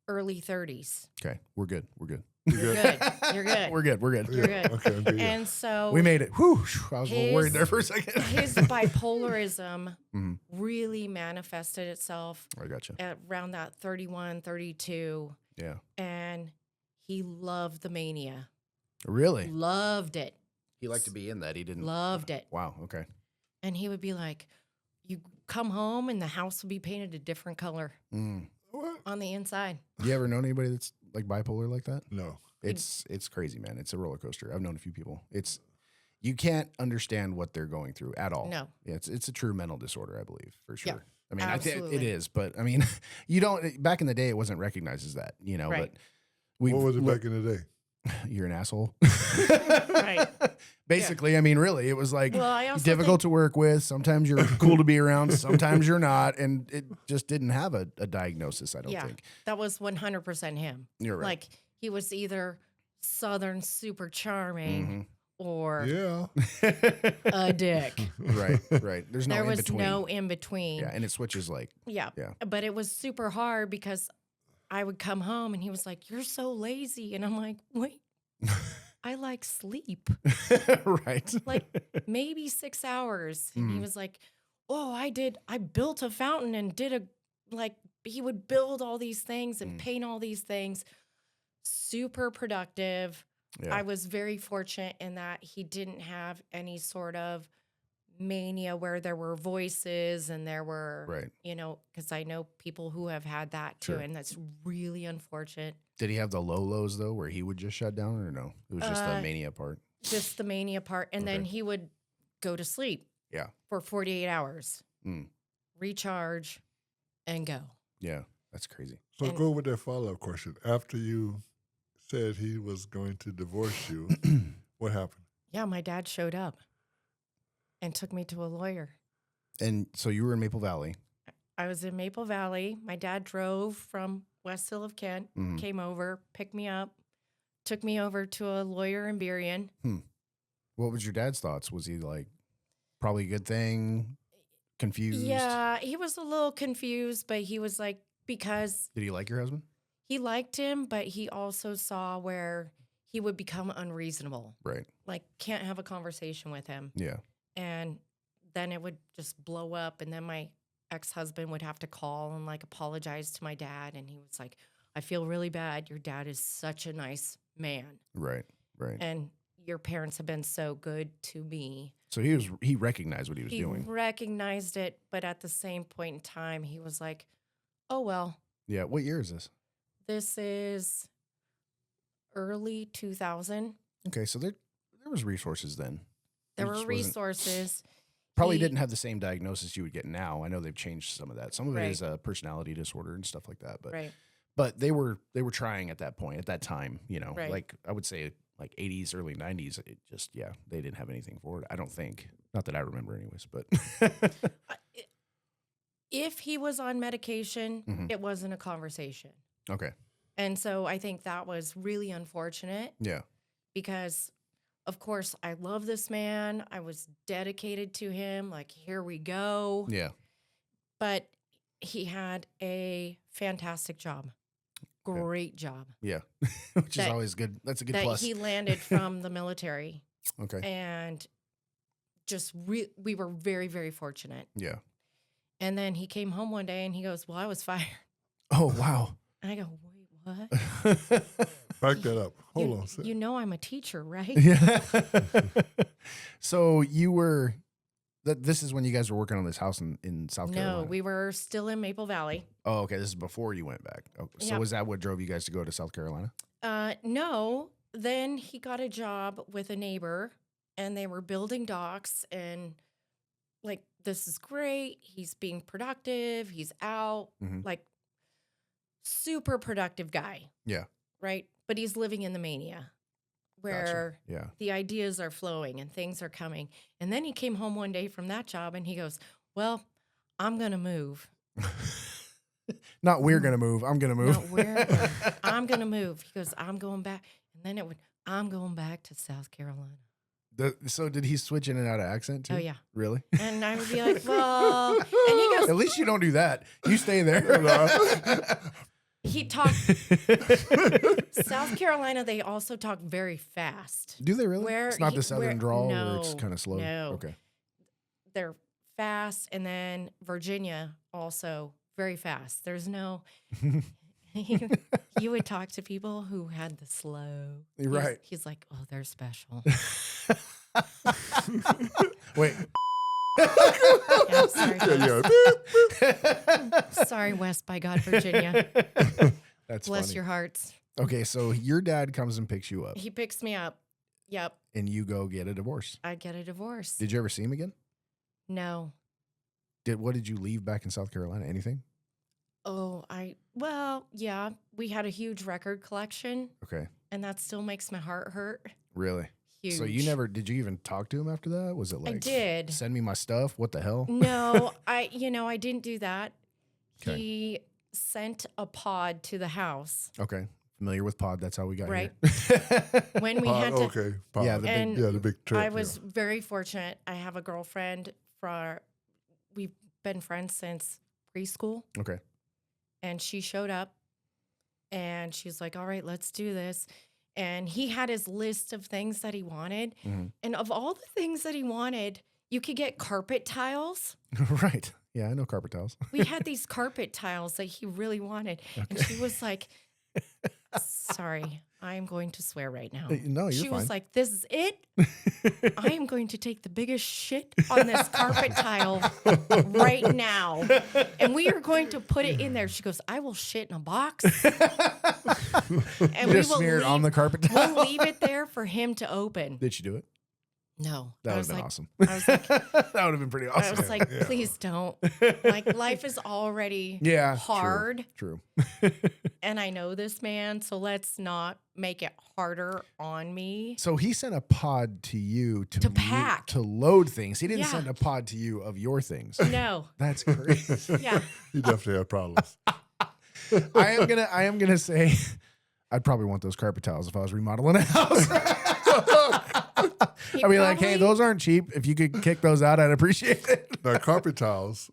early 30s. Okay. We're good. We're good. You're good. You're good. We're good. We're good. You're good. Okay, I'm good. Yeah. And so We made it. Whew. I was a little worried His- there for a second. his bipolarism Mhm. really manifested itself I gotcha. at around that 31, 32. Yeah. And he loved the mania. Really? Loved it. He liked to be in that. He didn't. Loved it. Wow. Okay. And he would be like, you come home and the house will be painted a different color Mm. What? on the inside. You ever known anybody that's like bipolar like that? No. It's crazy, man. It's a roller coaster. I've known a few people. You can't understand what they're going through at all. No. Yeah, it's a true mental disorder, I believe, for sure. Yeah, I mean, I think it absolutely. is, but I mean, you don't. Back in the day, it wasn't recognized as that, you know. Right. But we What was it back in the day? You're an asshole. Right. Basically, I mean, really, it was like Well, I also difficult to work with. Sometimes you're cool to be around. Sometimes you're not, and it just didn't have a diagnosis. I don't Yeah, think. that was 100% him. You're right. Like he was either Southern super charming Mm-hmm. or Yeah. a dick. Right, right. There's no There in was between. no in between. Yeah, and it switches like Yeah. Yeah. But it was super hard because I would come home and he was like, "You're so lazy." And I'm like, "Wait. I like sleep. right. Like maybe 6 hours." And he Mm. was like, "Oh, I built a fountain and he would build all these things and Mm. paint all these things." Super productive. Yeah. I was very fortunate in that he didn't have any sort of mania where there were voices and there were, Right. because I know people who have had that too, Sure. and that's really unfortunate. Did he have the low lows though, where he would just shut down, or no? It was just the Uh, mania part. Just the mania part. And then Okay. he would go to sleep Yeah. for 48 hours, Mm. recharge, and go. Yeah. That's crazy. So And- go with that follow-up question. After you said he was going to divorce you, what happened? Yeah, my dad showed up and took me to a lawyer. And so you were in Maple Valley. I was in Maple Valley. My dad drove from West Hill of Kent, Mhm. came over, picked me up, took me over to a lawyer in Berrien. What was your dad's thoughts? Was he like, probably a good thing? confused? Yeah, he was a little confused, but he was like, because Did he like your husband? he liked him, but he also saw where he would become unreasonable. Right. Like, can't have a conversation with him. Yeah. And then it would just blow up. And then my ex-husband would have to call and like apologize to my dad. And he was like, I feel really bad. Your dad is such a nice man. Right. Right. And your parents have been so good to me. So he recognized what he was doing. He recognized it, but at the same point in time, he was like, oh, well, Yeah. What year is this? this is early 2000. Okay. So there was resources then. There It were just wasn't- resources. Probably He- didn't have the same diagnosis you would get now. I know they've changed some of that. Some of it Right. is a personality disorder and stuff like that. But Right. but they were trying at that point, at that time, Right. like I would say like 80s, early 90s. It just, they didn't have anything for it. I don't think. Not that I remember anyways, but If he was on medication, Mhm. it wasn't a conversation. okay. And so I think that was really unfortunate Yeah. because, of course, I love this man. I was dedicated to him. Like, here we go. Yeah. But he had a fantastic job. Great job. Yeah. Which is That- always good. That's a good That plus. he landed from the military. Okay. And just we were very, very fortunate. Yeah. And then he came home one day and he goes, well, I was fired. Oh, wow. And I go, wait, what? Back that up. Hold on. You know I'm a teacher, right? Yeah. So this is when you guys were working on this house in South Carolina. No, we were still in Maple Valley. Oh, okay. This is before you went back. Oh, so Yeah. was that what drove you guys to go to South Carolina? No, then he got a job with a neighbor and they were building docks and like, this is great. He's being productive. He's out, Mhm. like super productive guy. Yeah. Right. But he's living in the mania where Yeah. the ideas are flowing and things are coming. And then he came home one day from that job and he goes, well, I'm going to move. Not we're gonna move. I'm gonna move. No, where I'm going to move. He goes, I'm going back. And then I'm going back to South Carolina. So did he switch in and out of accent too? Oh, yeah. Really? And I would be like, well, and he goes, At least you don't do that. You stay there. he talked, South Carolina, they also talk very fast. Do they really? Where It's not he- the southern where- drawl where it's no, kind of slow. no. Okay. They're fast. And then Virginia also very fast. There's no, you would talk to people who had the slow. You're right. He's like, oh, they're special. Wait. Yeah, sorry, Yeah. sorry, West by God, Virginia. That's Bless funny. your hearts. Okay, so your dad comes and picks you up, He picks me up. Yep. and you go get a divorce. I get a divorce. Did you ever see him again? No. What did you leave back in South Carolina? Anything? Well, yeah, we had a huge record collection, Okay, and that still makes my heart hurt. really. Huge. So did you even talk to him after that? Was it like, I did. send me my stuff? What the hell? No, I didn't do that. Okay. He sent a pod to the house Okay, familiar with pod. That's how we got Right. here. when we had to. Okay. Pod. Yeah, the big- And the big trip. I was very fortunate. I have a girlfriend we've been friends since preschool, Okay. and she showed up and she's like, all right, let's do this. And he had his list of things that he wanted. Mhm. And of all the things that he wanted, you could get carpet tiles. Right. Yeah, I know carpet tiles. We had these carpet tiles that he really wanted. And she was like, sorry, I'm going to swear right now. No, you're She fine. was like, this is it. I am going to take the biggest shit on this carpet tile right now. And we are going to put it in there. She goes, I will shit in a box. And Just smear it on the carpet tile. We'll leave it there for him to open. Did you do it? No. That I would was have been like, awesome. I was like, That would have been pretty I awesome. was like, please don't. Like, life is already Yeah, hard. True. And I know this man, so let's not make it harder on me. So he sent a pod to you To pack. to load things. He didn't Yeah. send a pod to you of your things. No. That's crazy. Yeah. You definitely had problems. I am gonna say I'd probably want those carpet tiles if I was remodeling a house. I'd be like, hey, probably- those aren't cheap. If you could kick those out, I'd appreciate it. Now, carpet towels.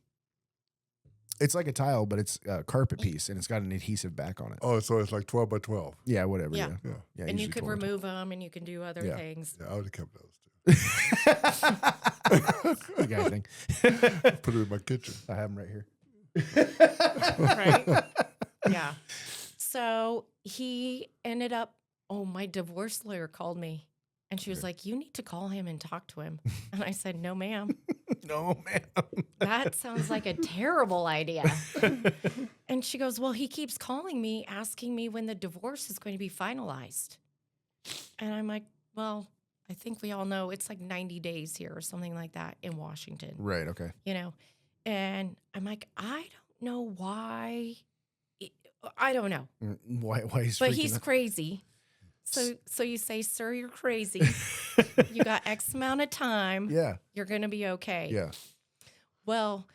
It's like a tile, but it's a carpet piece, and it's got an adhesive back on it. Oh, so it's like 12 by 12. Yeah, whatever. Yeah. Yeah, Yeah. yeah. and you usually could 12. remove them, and you can do other Yeah. things. Yeah, I would have kept those You guys think? too. Put it in my kitchen. I have them right here. Right? Yeah. So he ended up, my divorce lawyer called me and she was like, you need to call him and talk to him. And I said, no, ma'am. No, man. That sounds like a terrible idea. And she goes, well, he keeps calling me, asking me when the divorce is going to be finalized. And I'm like, well, I think we all know it's like 90 days here or something like that in Washington, Right. Okay. you know? And I'm like, I don't know why. I don't know. Why he's But freaking he's out. crazy. So you say, sir, you're crazy. You got X amount of time. Yeah. You're going to be okay. Yeah. Well,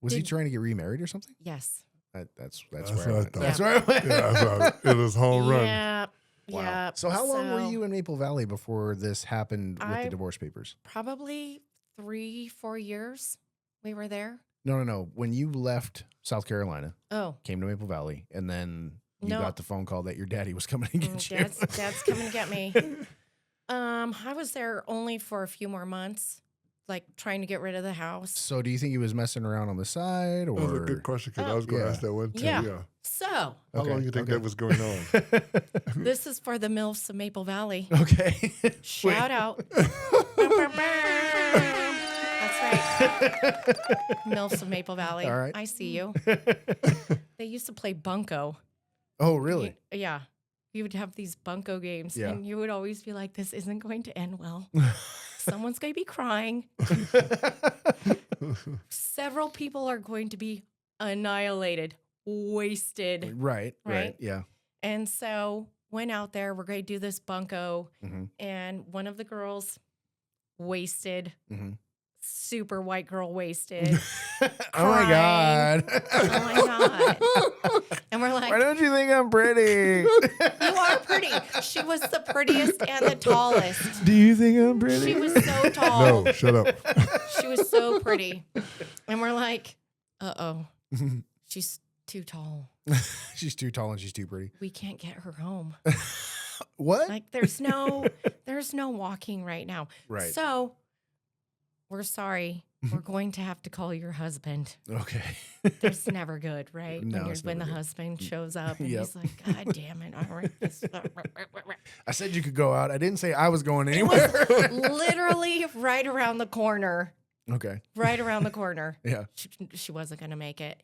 Was he Did- trying to get remarried or something? yes. That's That's where I what I went. thought. That's where I went. Yeah, that's right. It was home run. Yeah. Wow. Yeah. So how long were you in Maple Valley before this happened with the I- divorce papers? Probably 3-4 years we were there. No. When you left South Carolina, Oh, came to Maple Valley, and then you No. got the phone call that your daddy was coming to get you. dad's coming to get me. I was there only for a few more months, like trying to get rid of the house. So do you think he was messing around on the side, That was a or good question because I Oh. was going to Yeah. ask that one too. Yeah. Yeah. So How Okay, long do you think okay. that was going on? this is for the MILFs of Maple Valley. okay? Shout out. That's right. MILFs of Maple Valley. All right. I see you. They used to play bunco. Oh, really? Yeah. You would have these bunco games, Yeah. and you would always be like, this isn't going to end well. Someone's going to be crying. Several people are going to be annihilated, wasted. Right. Right. Yeah. And so went out there, we're going to do this bunco, Mm-hmm. and one of the girls wasted, Mm-hmm. super white girl wasted. Oh my Crying. god! Oh my God. And we're Why like, don't you think I'm pretty? you are pretty. She was the prettiest and the tallest. Do you think I'm pretty? She was so tall. No, shut up. She was so pretty. And we're like, uh-oh, she's too tall. She's too tall and she's too pretty. We can't get her home. What? Like there's no walking right now. Right. So we're sorry. We're going to have to call your husband. Okay. That's never good, right? No, when it's when the never good. husband shows up and Yep. he's like, God damn it. I don't this. I said you could go out. I didn't say I was going It was anywhere. literally right around the corner. Okay. Right around the corner. Yeah. She wasn't going to make it.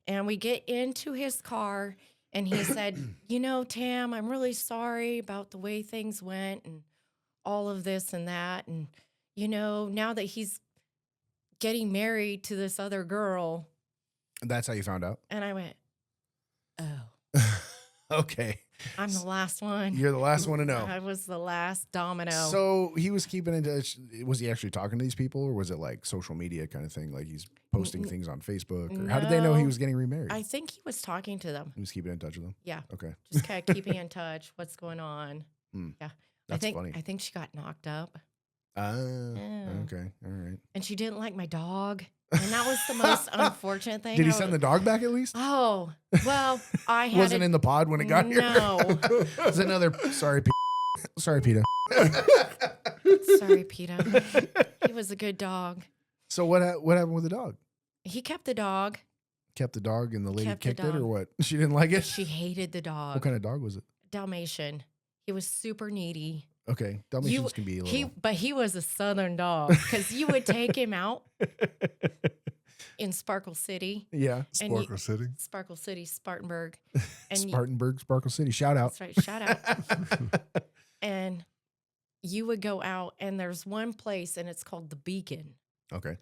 And we get into his car and he said, you know, Tam, I'm really sorry about the way things went and all of this and that. And, you know, now that he's getting married to this other girl. That's how you found out. And I went, oh, Okay. I'm the last one. You're the last one to know. I was the last domino. So he was keeping in touch. Was he actually talking to these people, or was it like social media kind of thing? Like he's posting things on Facebook, or how did they know he No. was getting remarried? I think he was talking to them. He was keeping in touch with them. Yeah. Okay. Just kind of keeping in touch. What's going on? Hmm. Yeah. That's funny. I think she got knocked up. Ah. Yeah. Okay. All right. And she didn't like my dog. And that was the most unfortunate thing. Did he I send was- the dog back at least? Oh, well, I had Wasn't in the pod when it got here. No. It's another. Sorry, sorry, Peter. Sorry, PETA. He was a good dog. So what happened with the dog? He kept the dog. Kept the dog and the lady Kept the kicked it, or dog. what? She didn't like it. She hated the dog. What kind of dog was it? Dalmatian. He was super needy. Okay, Dalmatians can be a little. But he was a southern dog because you would take him out in Sparkle City. Yeah, And you- Sparkle City. Sparkle City, Spartanburg. And you- Spartanburg, Sparkle City. Shout out. That's right. Shout out. And you would go out, and there's one place, and it's called the Beacon. Okay.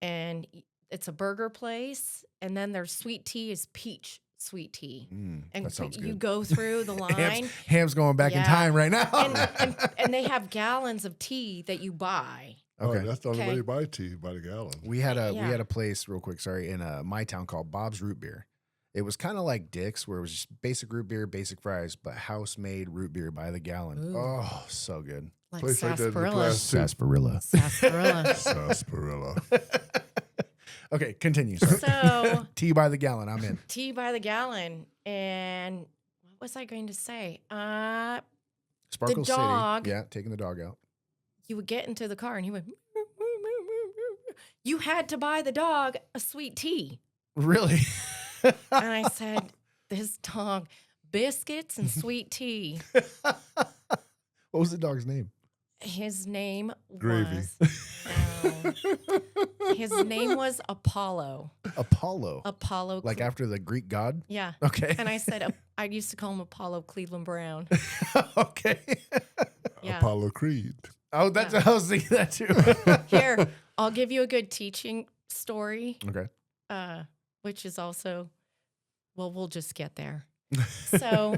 And it's a burger place, and then their sweet tea is peach sweet tea. And that sounds you good. go through the line, Ham's going back in Yeah. time right now. and they have gallons of tea that you buy. Okay. Oh, that's the only way Okay. you buy tea by the gallon. we had Yeah. a place real quick, sorry, in my town called Bob's Root Beer. It was kind of like Dick's, where it was just basic root beer, basic fries, but house-made root beer by the gallon. Ooh. Oh, so good. Like Place like that in the sarsaparilla. class, too. Sarsaparilla. Sarsaparilla. Sarsaparilla. Okay, continue. Sorry. So Tea by the gallon. I'm in. tea by the gallon. And what was I going to say? Sparkle dog- City. Yeah, taking the dog out. You would get into the car and he went, you had to buy the dog a sweet tea. Really? And I said, this dog, biscuits and sweet tea. What was the dog's name? His name Gravy. his name was Apollo. Apollo. Apollo. Like after the Greek god? Yeah. Okay. And I said, I used to call him Apollo Cleveland Brown. Okay. Yeah. Apollo Creed. Oh, that's Yeah. I was thinking that too. Here, I'll give you a good teaching story, Okay. which is also, well, we'll just get there. So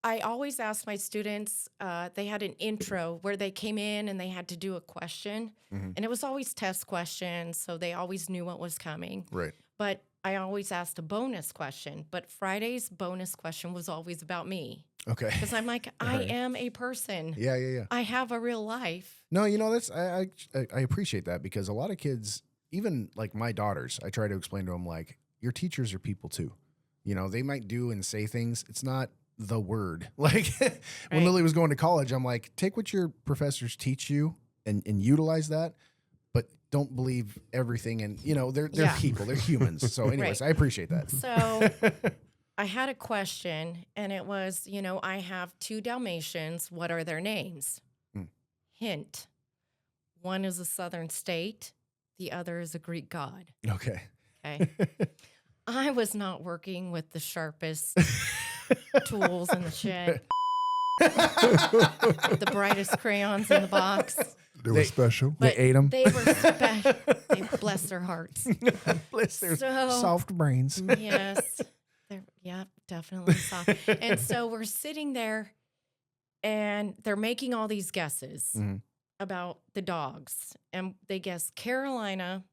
I always ask my students, they had an intro where they came in and they had to do a question. Mhm. And it was always test questions, so they always knew what was coming. Right. But I always asked a bonus question. But Friday's bonus question was always about me. Okay. Because I'm like, I Right. am a person. Yeah, yeah, yeah. I have a real life. No, that's I appreciate that because a lot of kids, even like my daughters, I try to explain to them like your teachers are people too. They might do and say things. It's not the word. Like when Right. Lily was going to college, I'm like, take what your professors teach you and utilize that, but don't believe everything. And they're Yeah. people, they're humans. So, anyways, Right. I appreciate that. So I had a question, and it was, I have 2 Dalmatians. What are their names? Hmm. Hint. One is a southern state. The other is a Greek god. Okay. Okay. I was not working with the sharpest tools in the shed, the brightest crayons in the box. They were special. They ate 'em. They were special. They bless their hearts. Bless their So- soft brains. Yes. Yeah, definitely soft. And so we're sitting there and they're making all these guesses Mhm. about the dogs. And they guess Carolina,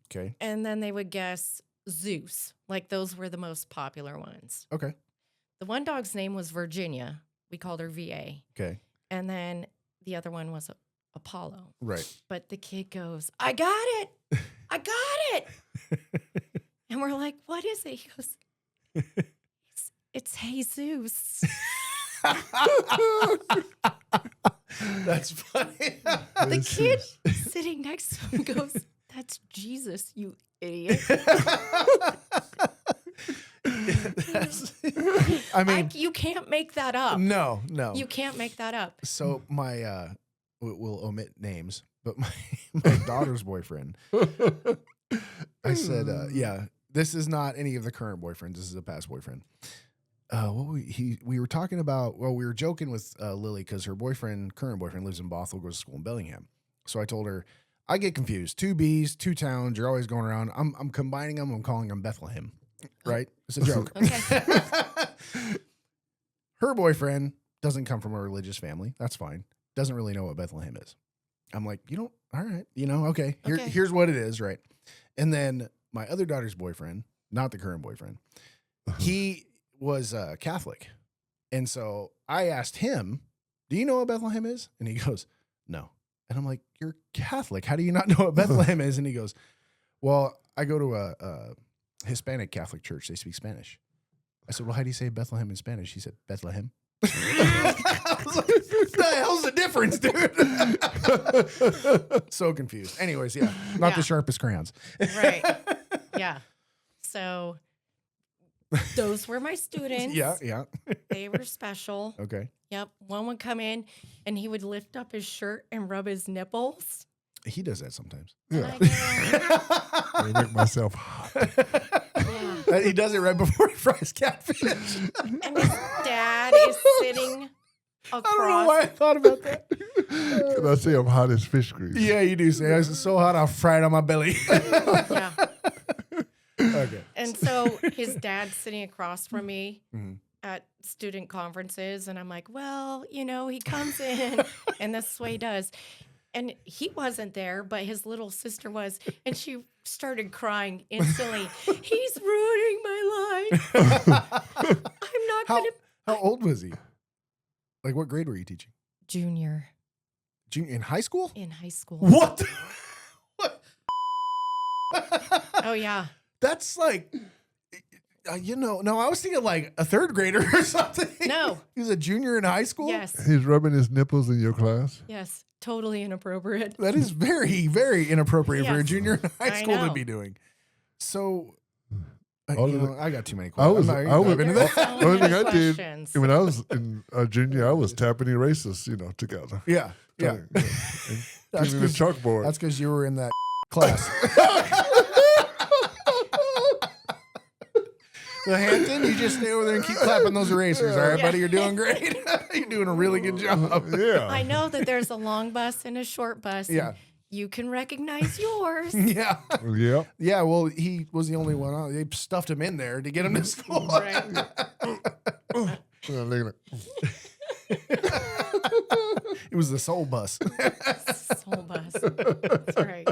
Okay. and then they would guess Zeus. Like those were the most popular ones. Okay. The one dog's name was Virginia. We called her VA. Okay. And then the other one was Apollo. Right. But the kid goes, I got it. I got it. And we're like, what is it? He goes, it's Jesus. That's funny. The kid sitting next to him goes, that's Jesus, you idiot. I mean, You can't make that up. no. You can't make that up. So my we'll omit names, but my daughter's boyfriend. I said, yeah, this is not any of the current boyfriends. This is a past boyfriend. We were talking about. Well, we were joking with Lily because her current boyfriend, lives in Bothell, goes to school in Bellingham. So I told her, I get confused. 2 B's, 2 towns. You're always going around. I'm combining them. I'm calling them Bethlehem. Right? It's a joke. Okay. Her boyfriend doesn't come from a religious family. That's fine. Doesn't really know what Bethlehem is. I'm like, all right, okay. Okay. Here's what it is, right? And then my other daughter's boyfriend, not the current boyfriend, he was Catholic. And so I asked him, do you know what Bethlehem is? And he goes, no. And I'm like, you're Catholic. How do you not know what Bethlehem is? And he goes, well, I go to a Hispanic Catholic church. They speak Spanish. I said, well, how do you say Bethlehem in Spanish? He said, Bethlehem. I was like, the hell's the difference, dude? So confused. Anyways, yeah, not the Yeah. sharpest crayons. Right. Yeah. So those were my students. Yeah. They were special. Okay. Yep. One would come in and he would lift up his shirt and rub his nipples. He does that sometimes. And Yeah. I I make myself hot. go, yeah. He does it right before he fries catfish. And his dad is sitting I don't know why I across. thought about that. And I say I'm hot as fish grease. Yeah, you do say, it's so hot, I'll fry it on my belly. Yeah. Okay. And so his dad's sitting across from me Mhm. at student conferences. And I'm like, well, he comes in and this is what he does. And he wasn't there, but his little sister was. And she started crying instantly. He's ruining my life. I'm not How, going to. how old was he? Like, what grade were you teaching? Junior Junior in high school? in high school. What? What? Oh, yeah. That's like, no, I was thinking like a third grader or something. No. He was a junior in high school? Yes. He's rubbing his nipples in your class. Yes. Totally inappropriate. That is very, very inappropriate for a Yes. junior in high I school to know. be doing. So, All of I got too many I was- questions. I was- I'm not There's into that. so The only many thing I did questions. when I was in junior, I was tapping erasers, together. Yeah, yeah. And That's cleaning the 'cause- chalkboard. That's because you were in that class. The Hampton, you just stay over there and keep clapping those erasers. All right, Yeah. buddy, you're doing great. You're doing a really good job. Yeah. I know that there's a long bus and a short bus. Yeah. And you can recognize yours. Yeah. Yep. Yeah, well, he was the only one on. They stuffed him in there to get him to school. Right. Yeah, look at It was the soul bus. Soul bus. That's right.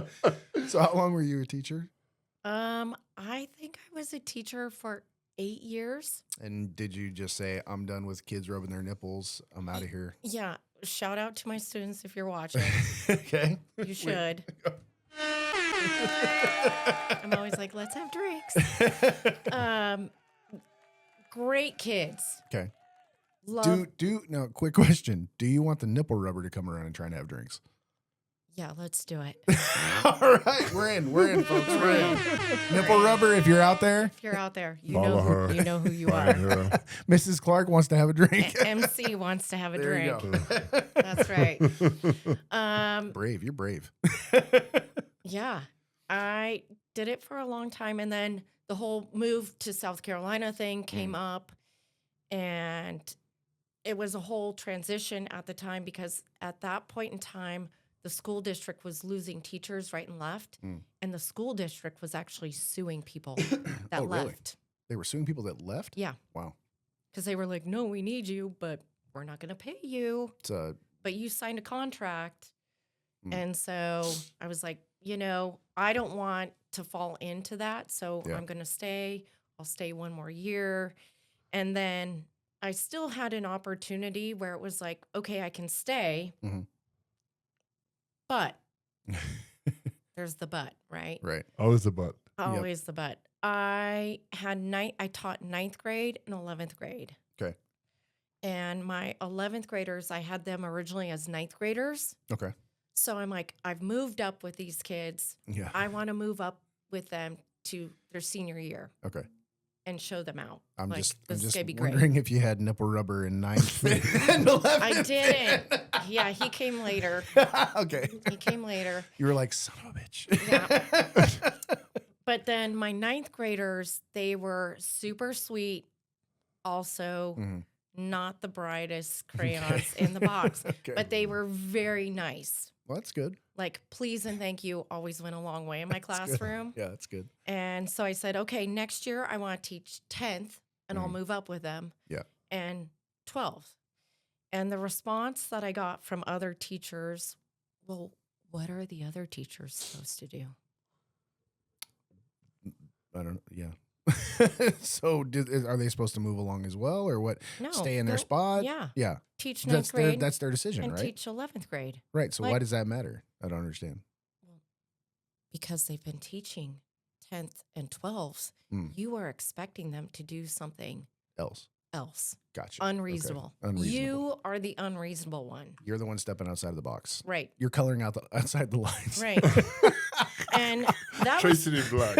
So how long were you a teacher? I think I was a teacher for 8 years. And did you just say, I'm done with kids rubbing their nipples. I'm out of here. Yeah. Shout out to my students if you're watching. Okay. You should. I'm always like, let's have drinks. Great kids. Okay. Love. No, quick question. Do you want the nipple rubber to come around and try and have drinks? Yeah, let's do it. All right. We're in, folks. We're in. Nipple rubber, if you're out there. If you're out there, you Follow know her. you know who you Right are. here. Mrs. Clark wants to have a drink. MC wants to have a There you drink. go. That's right. Brave. You're brave. Yeah, I did it for a long time. And then the whole move to South Carolina thing came up. And it was a whole transition at the time because at that point in time, the school district was losing teachers right and left. And the school district was actually suing people that Oh, really? left. They were suing people that left? Yeah, Wow. because they were like, no, we need you, but we're not going to pay you. It's a But you signed a contract. And so I was like, I don't want to fall into that. So Yeah. I'm going to stay. I'll stay one more year. And then I still had an opportunity where it was like, okay, I can stay. Mhm. But there's the but, right? right. Always the butt. Always the but. I taught 9th grade and 11th grade. Okay. And my 11th graders, I had them originally as 9th graders. Okay. So I'm like, I've moved up with these kids. Yeah. I want to move up with them to their senior year Okay. and show them out. I'm Like, just this is gonna be great. wondering if you had nipple rubber in 9th and 11th. I didn't. Yeah, he came later. Okay. He came later. You were like, son of a bitch. Yeah. But then my 9th graders, they were super sweet. Also, not the brightest crayons in the box, Okay. but they were very nice. Well, that's good. Like, please and thank you always went a long way in my classroom. Yeah, that's good. And so I said, okay, next year I want to teach 10th and I'll move up with them. Yeah. And 12th. And the response that I got from other teachers, well, what are the other teachers supposed to do? I don't. Yeah. So, are they supposed to move along as well, or what? No. Stay in their they'll- spot? Yeah. Yeah. Teach 9th That's grade that's their decision, and right? teach 11th grade Right. So why like- does that matter? I don't understand. because they've been teaching 10th and 12th. Mm. You are expecting them to do something Else. else. Gotcha. Okay. Unreasonable. Unreasonable. You are the unreasonable one. You're the one stepping outside of the box. Right. You're coloring out outside the lines. Right. And that was Tracing in black.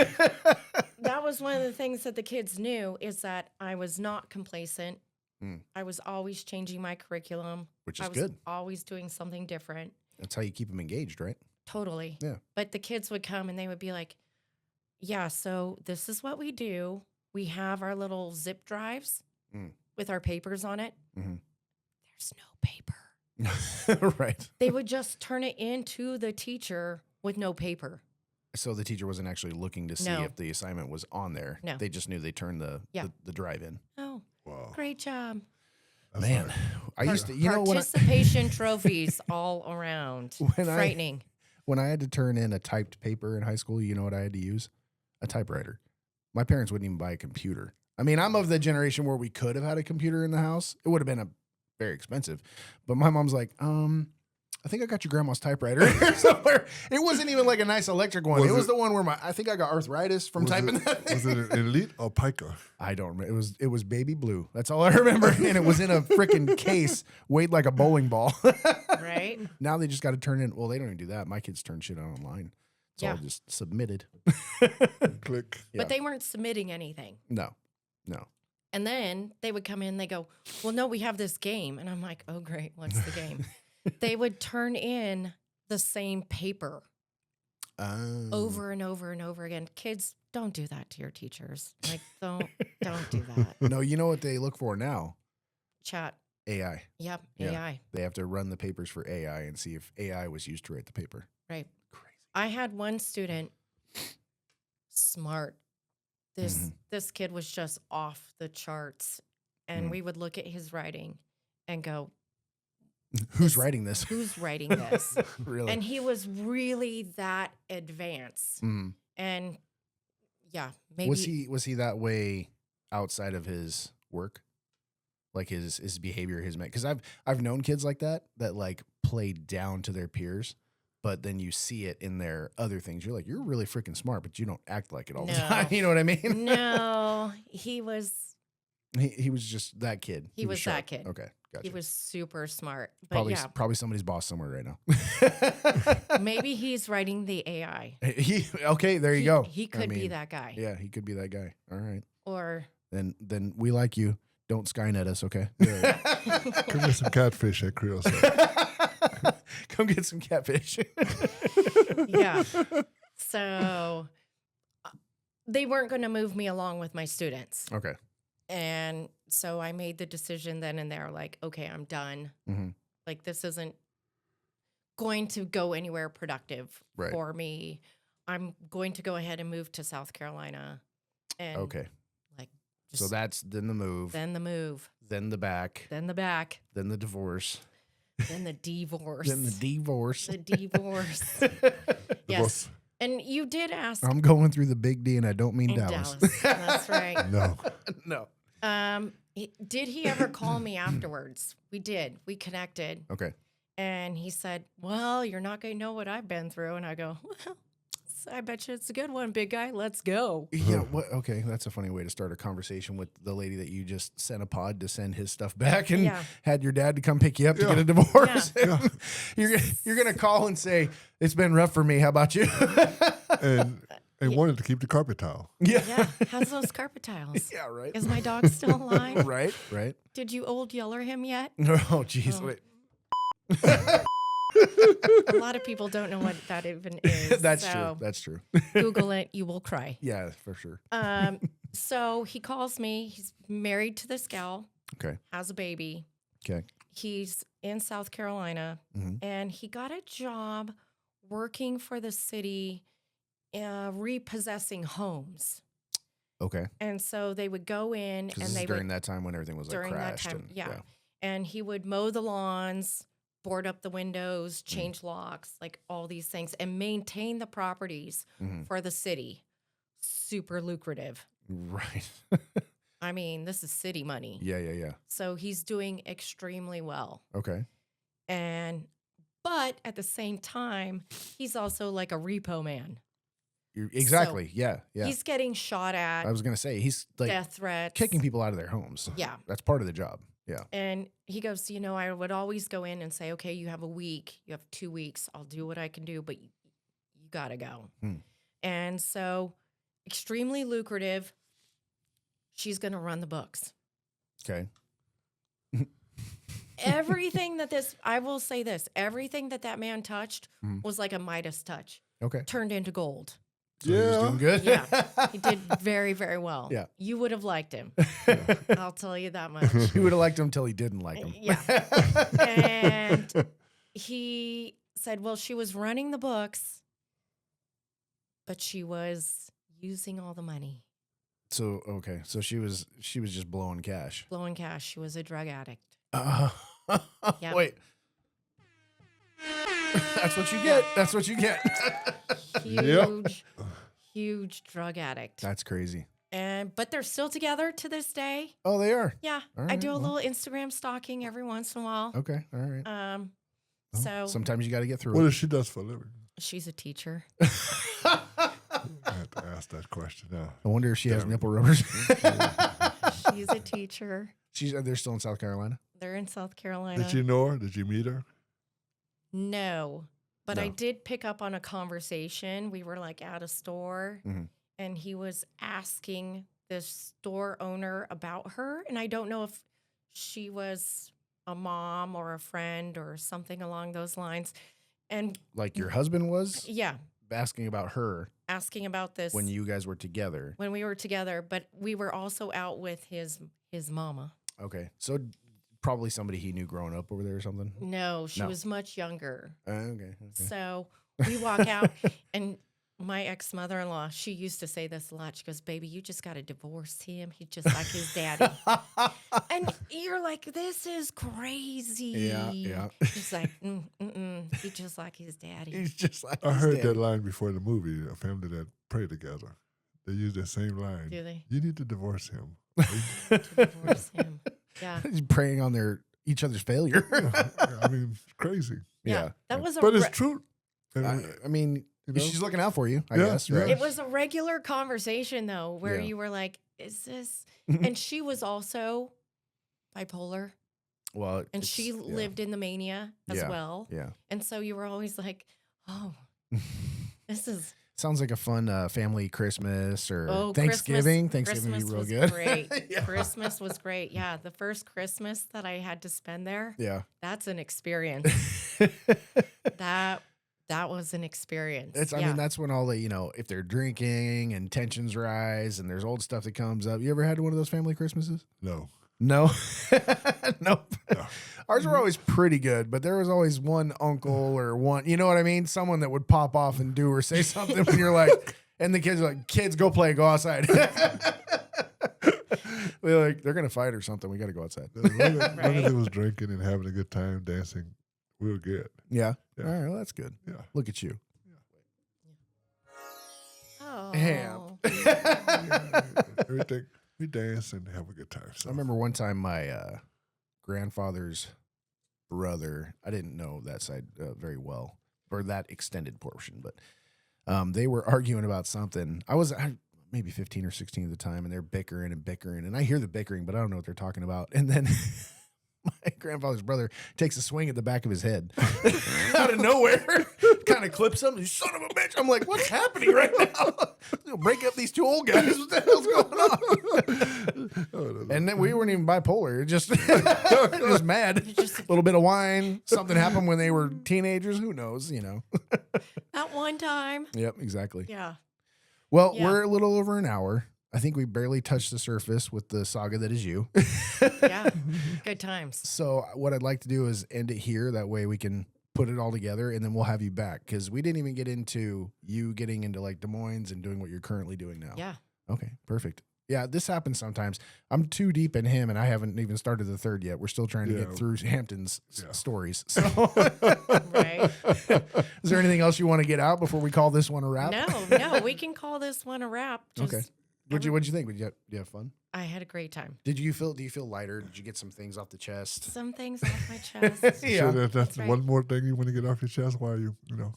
that was one of the things that the kids knew is that I was not complacent. Mm. I was always changing my curriculum. Which I is was good. always doing something different. That's how you keep them engaged, right? Totally. Yeah. But the kids would come and they would be like, yeah, so this is what we do. We have our little zip drives with our papers on it. Mhm. There's no paper. Right. They would just turn it into the teacher with no paper. So the teacher wasn't actually looking to see No. if the assignment was on there. No. They just knew they turned the drive in. Oh, Wow. great job. Man, I used to, you know, participation trophies all around. Frightening. When I had to turn in a typed paper in high school, you know what I had to use? A typewriter. My parents wouldn't even buy a computer. I mean, I'm of the generation where we could have had a computer in the house. It would have been very expensive. But my mom's like, I think I got your grandma's typewriter somewhere. It wasn't even like a nice electric one. It was the one where I think I got arthritis from typing that thing. Was it an Elite or Pica? I don't remember. It was baby blue. That's all I remember. And it was in a freaking case, weighed like a bowling ball. Right? Now they just got to turn in. Well, they don't even do that. My kids turn shit out online. It's all just submitted. Click. Yeah. But they weren't submitting anything. No. And then they would come in, they go, well, no, we have this game. And I'm like, oh, great. What's the game? They would turn in the same paper over and over and over again. Kids, don't do that to your teachers. Like, don't do that. No, you know what they look for now? Chat. AI. Yep, Yeah. AI. They have to run the papers for AI and see if AI was used to write the paper. Right. Crazy. I had one student, smart. This kid was just off the charts. And we would look at his writing and go, Who's writing this? who's writing this? Really? And he was really that advanced. And yeah, maybe. Was he that way outside of his work? Like his behavior, because I've known kids like that like play down to their peers, but then you see it in their other things. You're like, you're really freaking smart, but you don't act like it all the time. You know what I mean? No, he was. He was just that kid. He was sharp. that kid. Okay, gotcha. He was super smart. But Probably somebody's boss somewhere right now. maybe he's writing the AI. Okay, there you go. He could be that guy. Yeah, he could be that guy. All right. Or Then we like you. Don't Skynet us, okay? Come get some catfish at Creole. Come get some catfish. yeah. So they weren't going to move me along with my students. Okay. And so I made the decision then and there, like, okay, I'm done. Like, this isn't going to go anywhere productive for me. I'm going to go ahead and move to South Carolina. And okay. Like, so that's then the move. Then the move. Then the back. Then the back. Then the divorce. Then the divorce. Then the divorce. The divorce. Yes. And you did ask. I'm going through the big D, and I don't mean in Dallas. That's right. No. Did he ever call me afterwards? We did. We connected. Okay. And he said, well, you're not going to know what I've been through. And I go, well, I bet you it's a good one, big guy. Let's go. Yeah. Okay. That's a funny way to start a conversation with the lady that you just sent a pod to send his stuff back and had your dad to come pick you up to get a divorce. Yeah. You're going to call and say, it's been rough for me. How about you? And wanted to keep the carpet tile. Yeah. How's those carpet tiles? Yeah, right. Is my dog still alive? Right. Did you old yeller him yet? Oh, jeez. Wait. A lot of people don't know what that even is. That's true. Google it. You will cry. Yeah, for sure. So he calls me. He's married to this gal. Okay. Has a baby. Okay. He's in South Carolina, and he got a job working for the city, repossessing homes. Okay. And so they would go in, and they during that time when everything was like crashed. And he would mow the lawns, board up the windows, change locks, like all these things, and maintain the properties for the city. Super lucrative. Right. I mean, this is city money. Yeah. So he's doing extremely well. Okay. But at the same time, he's also like a repo man. Exactly. So yeah. He's getting shot at. I was gonna say he's like death threats, kicking people out of their homes. Yeah. That's part of the job. Yeah. And he goes, I would always go in and say, okay, you have a week, you have 2 weeks. I'll do what I can do, but you gotta go. And so extremely lucrative. She's going to run the books. Okay. Everything I will say this, everything that man touched was like a Midas touch. Okay. Turned into gold. So he was doing good. Yeah. He did very, very well. Yeah. You would have liked him. I'll tell you that much. You would have liked him until he didn't like him. Yeah. And he said, well, she was running the books, but she was using all the money. So, okay. So she was just blowing cash. Blowing cash. She was a drug addict. Yep. Wait. That's what you get. That's what you get. Huge drug addict. That's crazy. But they're still together to this day. Oh, they are. Yeah. All I right, do a well. little Instagram stalking every once in a while. Okay. All right. Well, So sometimes you got to get through What it. does she does for a living? she's a teacher. I had to ask that question now. I wonder if she has nipple rubbers. She's a teacher. They're still in South Carolina. They're in South Carolina. Did you know her? Did you meet her? No. But I No. did pick up on a conversation. We were like at a store Mhm. and he was asking the store owner about her. And I don't know if she was a mom or a friend or something along those lines. And Like your husband was yeah, asking about her asking about this when you guys were together. when we were together, but we were also out with his mama. Okay. So probably somebody he knew growing up over there or something. No, she No. was much younger. Okay. So we walk out, and my ex mother-in-law, she used to say this a lot. She goes, "Baby, you just got to divorce him. He's just like his daddy." And you're like, "This is crazy." Yeah. He's like, he's just like his daddy. He's just like I his heard dad. that line before the movie, a family that pray together. They use that same line. Do they? You need to divorce him. To divorce him. Yeah. He's preying on each other's failure. I mean, it's crazy. Yeah. That was a But it's true. And I mean, You know? she's looking out for you, I Yeah, guess, yeah. right? it was a regular conversation though, where Yeah. you were like, "Is this?" And she was also bipolar, Well, and she lived in the mania as Yeah. well. Yeah. And so you were always like, "Oh, this is Sounds like a fun family Christmas or oh Thanksgiving. Christmas, Thanksgiving Christmas would be real was good. great. Yeah. Christmas was great. Yeah, the first Christmas that I had to spend there, Yeah. that's an experience. that was an experience. I mean, that's when all the, if they're drinking and tensions rise and there's old stuff that comes up. You ever had one of those family Christmases? no. No. Nope. No. Ours were always pretty good, but there was always one uncle or one, you know what I mean? Someone that would pop off and do or say something when you're like, and the kids are like, "Kids, go play, go outside." They're like, they're going to fight or something. We got to go outside. As long as Right. it was drinking and having a good time, dancing, we were good. Yeah. Yeah. All right. Well, that's good. Yeah. Look at you. oh, Ham. Everything. We dance and have a good time. So. I remember one time my grandfather's brother, I didn't know that side very well, or that extended portion, but they were arguing about something. I was maybe 15 or 16 at the time, and they're bickering, and I hear the bickering, but I don't know what they're talking about. And then my grandfather's brother takes a swing at the back of his head out of nowhere, kind of clips him. "You son of a bitch." I'm like, "What's happening right now? Break up these two old guys. What the hell's going on?" And then we weren't even bipolar. It just, just mad. Just- A little bit of wine. Something happened when they were teenagers. Who knows, At one time. Yep, exactly. Yeah. Well, Yeah. we're a little over an hour. I think we barely touched the surface with the saga that is you. Yeah. Good times. So what I'd like to do is end it here. That way we can put it all together, and then we'll have you back, because we didn't even get into you getting into like Des Moines and doing what you're currently doing now. Yeah. Okay, perfect. Yeah, this happens sometimes. I'm too deep in him, and I haven't even started the third yet. We're still trying to Yeah. get through Hampton's Yeah. stories. So, Right. is there anything else you want to get out before we call this one a wrap? No, we can call this one a wrap. Just, Okay. What'd you think? Did you have fun? I had a great time. Do you feel lighter? Did you get some things off the chest? Some things off my chest. Yeah. So that's right. one more thing you want to get off your chest while you No.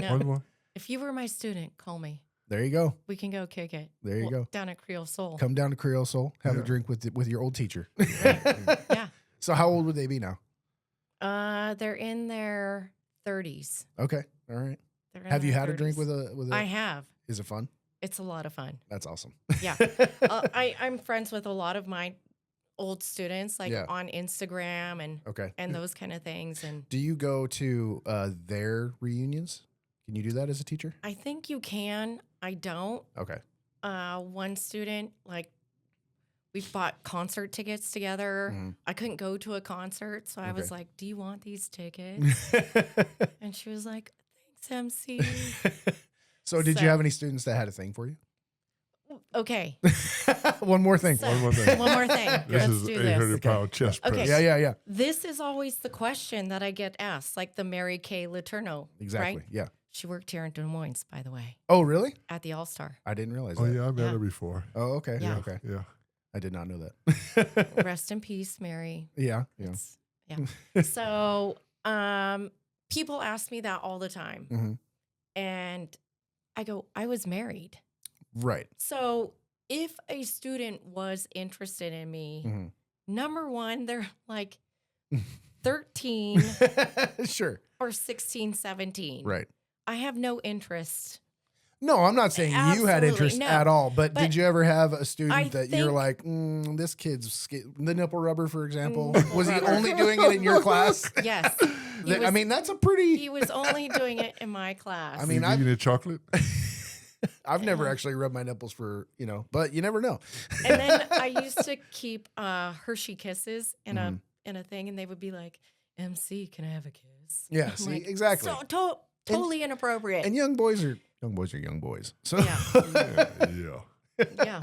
one more. If you were my student, call me. There you go. We can go kick it. There you go. Down at Creole Soul. Come down to Creole Soul, have a Yeah. drink with your old teacher. Yeah. So how old would they be now? They're in their 30s. Okay. All right. They're in Have you their had a drink 30s. with a I have. Is it fun? It's a lot of fun. That's awesome. Yeah. I'm friends with a lot of my old students, like Yeah. on Instagram Okay. and those kind of things. And Do you go to their reunions? Can you do that as a teacher? I think you can. I don't. Okay. One student, like, we bought concert tickets together. Mhm. I couldn't go to a concert, so I was Okay. like, "Do you want these tickets?" And she was like, "Thanks, MC." So did you So- have any students that had a thing for you? Okay. One more thing. So- One more thing. One more thing. This Let's is do 800 this. pound chest press. Okay. Yeah. This is always the question that I get asked, like the Mary Kay Letourneau. Exactly. Right? Yeah. She worked here in Des Moines, by the way, Oh, really? at the All Star. I didn't realize Oh that. yeah, I've met Yeah. her before. Oh, okay. Yeah. Okay. Yeah. I did not know that. Rest in peace, Mary. Yeah. It's- So people ask me that all the time. Mhm. And I go, I was married. Right. So if a student was interested in me, Mhm. number one, they're like 13 Sure. or 16, 17. Right. I have no interest. No, I'm not saying you had Absolutely, interest no. at all, but But did you ever have a student I that you're think- like, this kid's the nipple rubber, for example? Nipple Was he rubber. only doing it in your class? Yes. He I was- mean, that's a pretty. He was only doing it in my class. I mean, Did you need chocolate? I've never actually rubbed my nipples for, but you never know. and then I used to keep Hershey Kisses in Mm-hmm. a thing, and they would be like, "MC, can I have a kiss?" Yeah, I'm see, like, exactly. So totally inappropriate. And young boys are young boys. So, yeah, Yeah. yeah.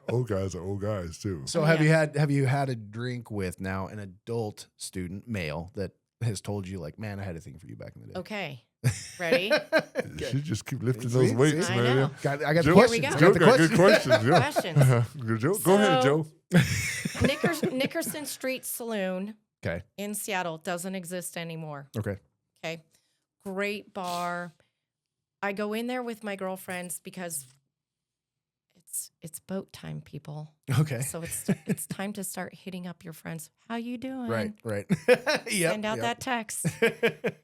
Old guys are old guys too. so Oh, have yeah. you had a drink with now an adult student, male, that has told you like, man, I had a thing for you back in the day? Okay, ready? She just keep lifting See? those weights, See? I man. know. I got Joe- the Here we questions. go. I Joe got the got good questions. questions. Yeah. Questions. Good Joe. Go ahead, So- Joe. Nickerson Street Saloon Okay. in Seattle doesn't exist anymore. Okay. Okay, great bar. I go in there with my girlfriends because it's boat time, people. Okay. So it's time to start hitting up your friends. How you doing? Right. Yep. Send out that text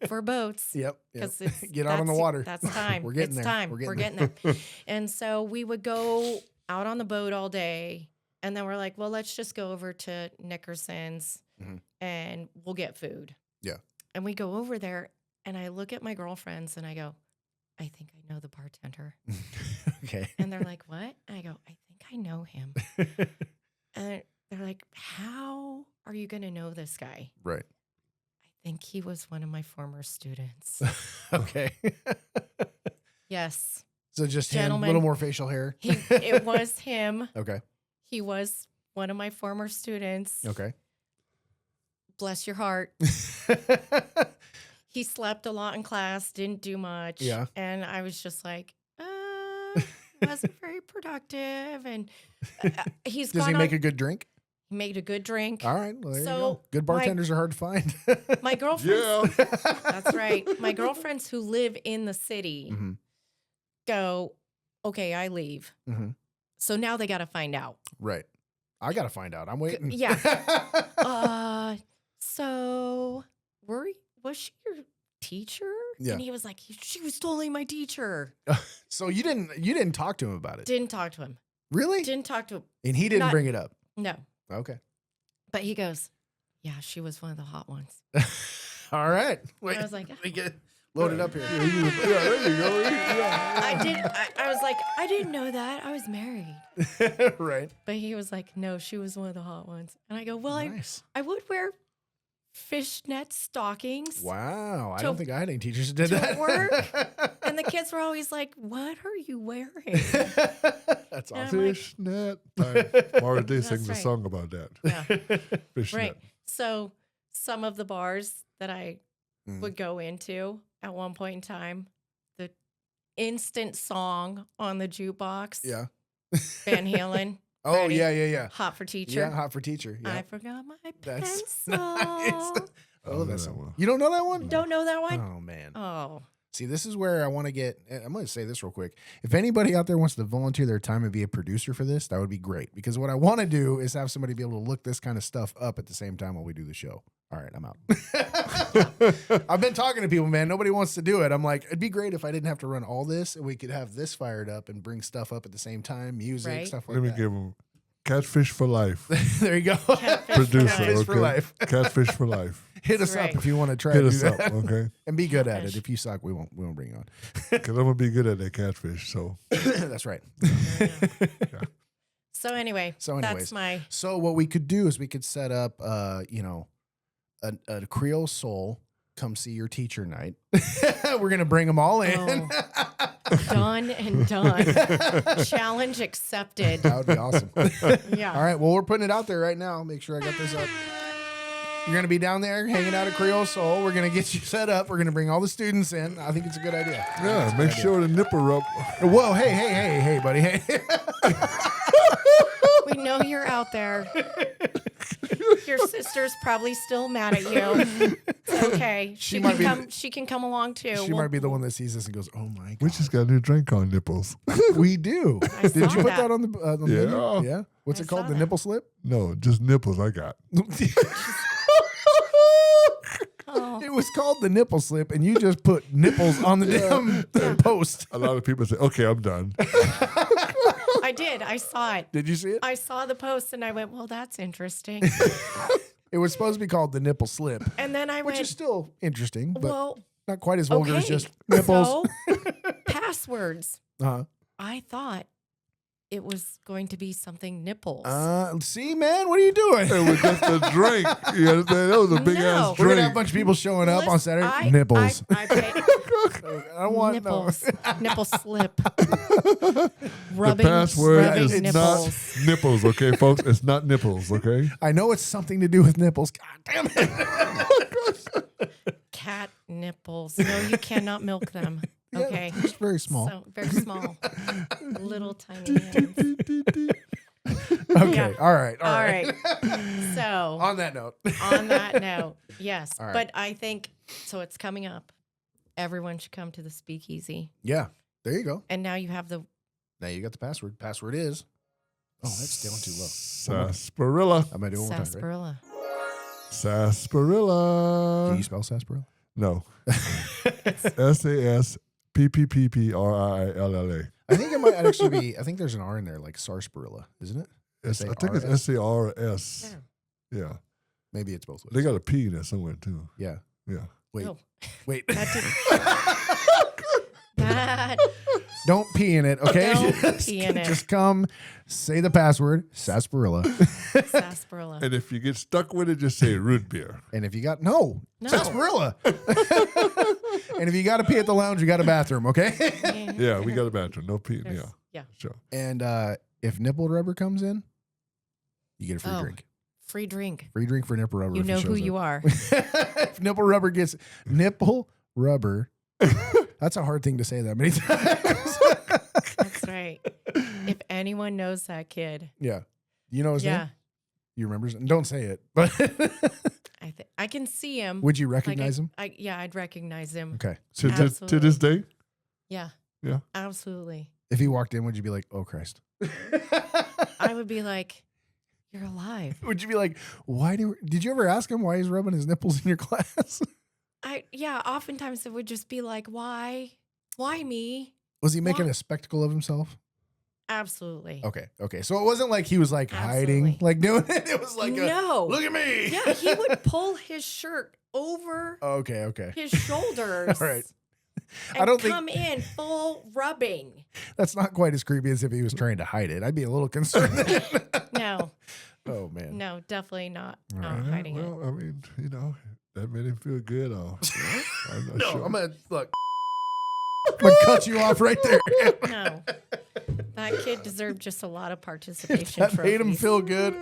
for boats. Yep. Because Get out on the water. That's time. We're getting it's there. time. We're We're getting getting there. And so we would go out on the boat all day, and then we're like, well, let's just go over to Nickerson's Mhm. and we'll get food. Yeah. And we go over there, and I look at my girlfriends and I go, I think I know the bartender. Okay. And they're like, what? And I go, I think I know him. And they're like, how are you going to know this guy? Right. I think he was one of my former students. Okay. Yes. So just him, a Gentlemen. little more facial hair. It was him. Okay. He was one of my former students. Okay. Bless your heart. He slept a lot in class, didn't do much. Yeah. And I was just like, wasn't very productive. And he's Does he make a good drink? he made a good drink. All right. Well, there you So, go. Good my- bartenders are hard to find. My girlfriends, Yeah. that's right. My girlfriends who live in the city hmm go, okay, I leave. hmm So now they got to find out. Right. I got to find out. I'm waiting. Yeah. So was she your teacher? Yeah. And he was like, she was totally my teacher. So you didn't talk to him about it. Didn't talk to him. Really? Didn't talk to him. And he didn't not- bring it up. No. Okay. But he goes, yeah, she was one of the hot ones. All right. Wait. I was like, let me get loaded up here. Yeah, there you go. Yeah. I was like, I didn't know that. I was married. Right. But he was like, no, she was one of the hot ones. And I go, well, Nice. I would wear fishnet stockings. Wow. I To- don't think I had any teachers that did to that. work. And the kids were always like, what are you wearing? That's And awesome. I'm like, Fishnet. Mara Day That's sings a right. song about that. yeah. Fishnet. Right. So some of the bars that I Mm. would go into at one point in time, the instant song on the jukebox, Yeah. Van Halen, Oh, Ready? yeah. Hot for Teacher. Yeah, hot for teacher. Yeah. I forgot my That's pencil. nice. I Oh, know that's that one. one. You don't know that one? Don't know that one? Oh man. Oh, See, this is where I want to get. I'm going to say this real quick. If anybody out there wants to volunteer their time and be a producer for this, that would be great. Because what I want to do is have somebody be able to look this kind of stuff up at the same time while we do the show. All right, I'm out. I've been talking to people, man. Nobody wants to do it. I'm like, it'd be great if I didn't have to run all this and we could have this fired up and bring stuff up at the same time, music, Right. stuff like Let me that. give him Catfish for Life. There you go. Catfish Producer, for Catfish life. for okay? life. Catfish for Life. Hit us That's right. up if you want to try Hit to do us up, that. okay? And be good at it. Catfish. If you suck, we won't bring you on. Because I'm gonna be good at that catfish. So That's right. So anyway, So anyways. that's my So what we could do is we could set up, a Creole Soul come see your teacher night. We're gonna bring them all in. Done and done. Challenge accepted. That would be awesome. Yeah. All right. Well, we're putting it out there right now. Make sure I got this up. You're going to be down there hanging out at Creole Soul. We're going to get you set up. We're going to bring all the students in. I think it's a good idea. Yeah, make sure the nipple rub. Whoa. Hey, buddy. Hey. We know you're out there. Your sister's probably still mad at you. It's okay. She can come along too. She might be the one that sees this and goes, "Oh my god." We just got a new drink on nipples. We do. I Did saw you put that. that on the menu? Yeah. What's I it called? saw The that. nipple slip? No, just nipples I got. Oh. It was called the nipple slip, and you just put nipples on the damn post. A lot of people say, okay, I'm done. I did. I saw it. Did you see it? I saw the post and I went, well, that's interesting. It was supposed to be called the nipple slip, And then I which went, is still interesting, but well, not quite as vulgar okay. as just nipples. So, passwords. Uh-huh. I thought it was going to be something nipples. See, man, what are you doing? It was just a drink. You understand? That was a big No. ass We're gonna have a drink. bunch of people showing up on Listen, Saturday. Nipples. I paid I don't want nipples. no. Nipple slip. The rubbing password is nipples. not nipples, okay, folks? It's not nipples, okay? I know it's something to do with nipples. God damn it. Cat nipples. No, you cannot milk them. Okay. It's very small. So very small. Little tiny hands. Okay. Yeah. All right. All right. So On that note. on that note, yes. All right. But I think so it's coming up. Everyone should come to the speakeasy. Yeah. There you go. And now you have the Now you got the password. Password is. Oh, that's down too low. Sarsaparilla. I'm gonna do it one more time. Right? sarsaparilla. Sarsaparilla. Can you spell sarsaparilla? No. SASPPPPRILLA. I think it might actually be. I think there's an R in there, like sarsaparilla, isn't it? I think it's SARS. Yeah. Maybe it's both ways. They got a P in there somewhere, too. Yeah. Yeah. Wait. No. Wait. That didn't. That Don't pee in it, okay? Don't pee in it. Just come, say the password, sarsaparilla. sarsaparilla. And if you get stuck with it, just say root beer. And if you got no. No. Sarsaparilla. And if you got to pee at the lounge, you got a bathroom, okay? Yeah, we got a bathroom. No pee. Yeah. There's- Yeah. Sure. And if nipple rubber comes in, you get a free Oh. drink. Free drink. Free drink for nipple rubber. You if he know who shows you up. are. If nipple rubber gets nipple rubber. That's a hard thing to say that many times. That's right. If anyone knows that kid, Yeah. You know his yeah, name? You remember his name? Don't say it. But I can see him. would you Like, recognize him? Yeah, I'd recognize him. Okay. To Absolutely. this day? Yeah. Yeah. Absolutely. If he walked in, would you be like, oh, Christ? I would be like, you're alive. Would you be like, did you ever ask him why he's rubbing his nipples in your class? Oftentimes it would just be like, why? Why me? Was he making Why? a spectacle of himself? Absolutely. Okay. So it wasn't like he was like hiding, Absolutely. like doing it. It was like, No. look at me. Yeah, he would pull his shirt over Okay. his shoulders. All right. And I don't think- come in full rubbing. That's not quite as creepy as if he was trying to hide it. I'd be a little concerned. No, Oh, man. no, definitely not. All Not right. hiding it. Well, I mean, that made him feel good. I'm not No, sure. I'm going to cut you off right there. No. That kid deserved just a lot of participation. That made him trophies. feel good.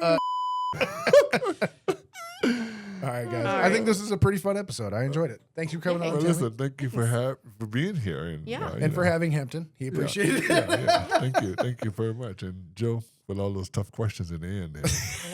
All right, guys. All I think right. this is a pretty fun episode. I enjoyed it. Thanks for coming Yeah, on, Well, Tammy. listen, thank you for being here. And, Yeah. And for having Hampton. He appreciated it. Yeah. Thank you very much. And Joe, with all those tough questions in the end, there,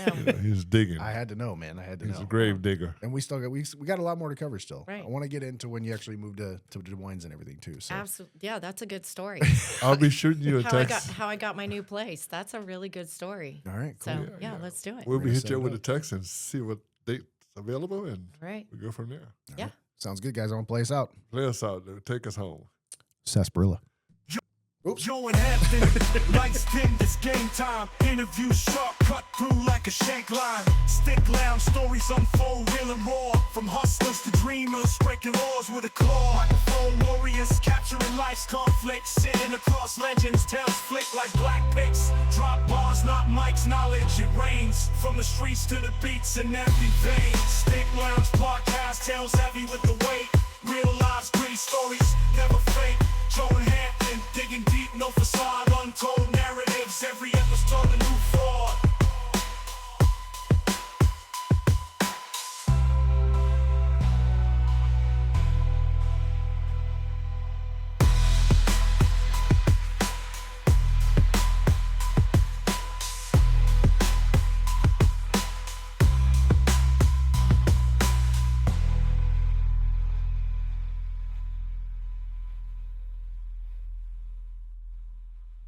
I know. he was digging. I had to know, man. I had to He's know. a grave digger. And we got a lot more to cover still. Right. I want to get into when you actually moved to Des Moines and everything too. So Absolutely. Yeah, that's a good story. I'll be shooting you a text. How I got my new place. That's a really good story. all right, cool. So yeah, let's do it. We'll We're be gonna hit set you it with a up. text and see what date's available, and Right. we go from there. Yeah. Sounds good, guys. I want to play us out. Play us out. Take us home. Sarsaparilla. Joe and Hampton, lights dim, it's game time. Interview sharp, cut through like a shank line. Stick lounge, stories unfold, real and raw. From hustlers to dreamers, breaking laws with a claw. Microphone warriors, capturing life's conflicts. Sitting across legends, tales flick like black picks. Drop bars, not mics, knowledge, it rains. From the streets to the beats in every vein. Stick lounge podcast, tales heavy with the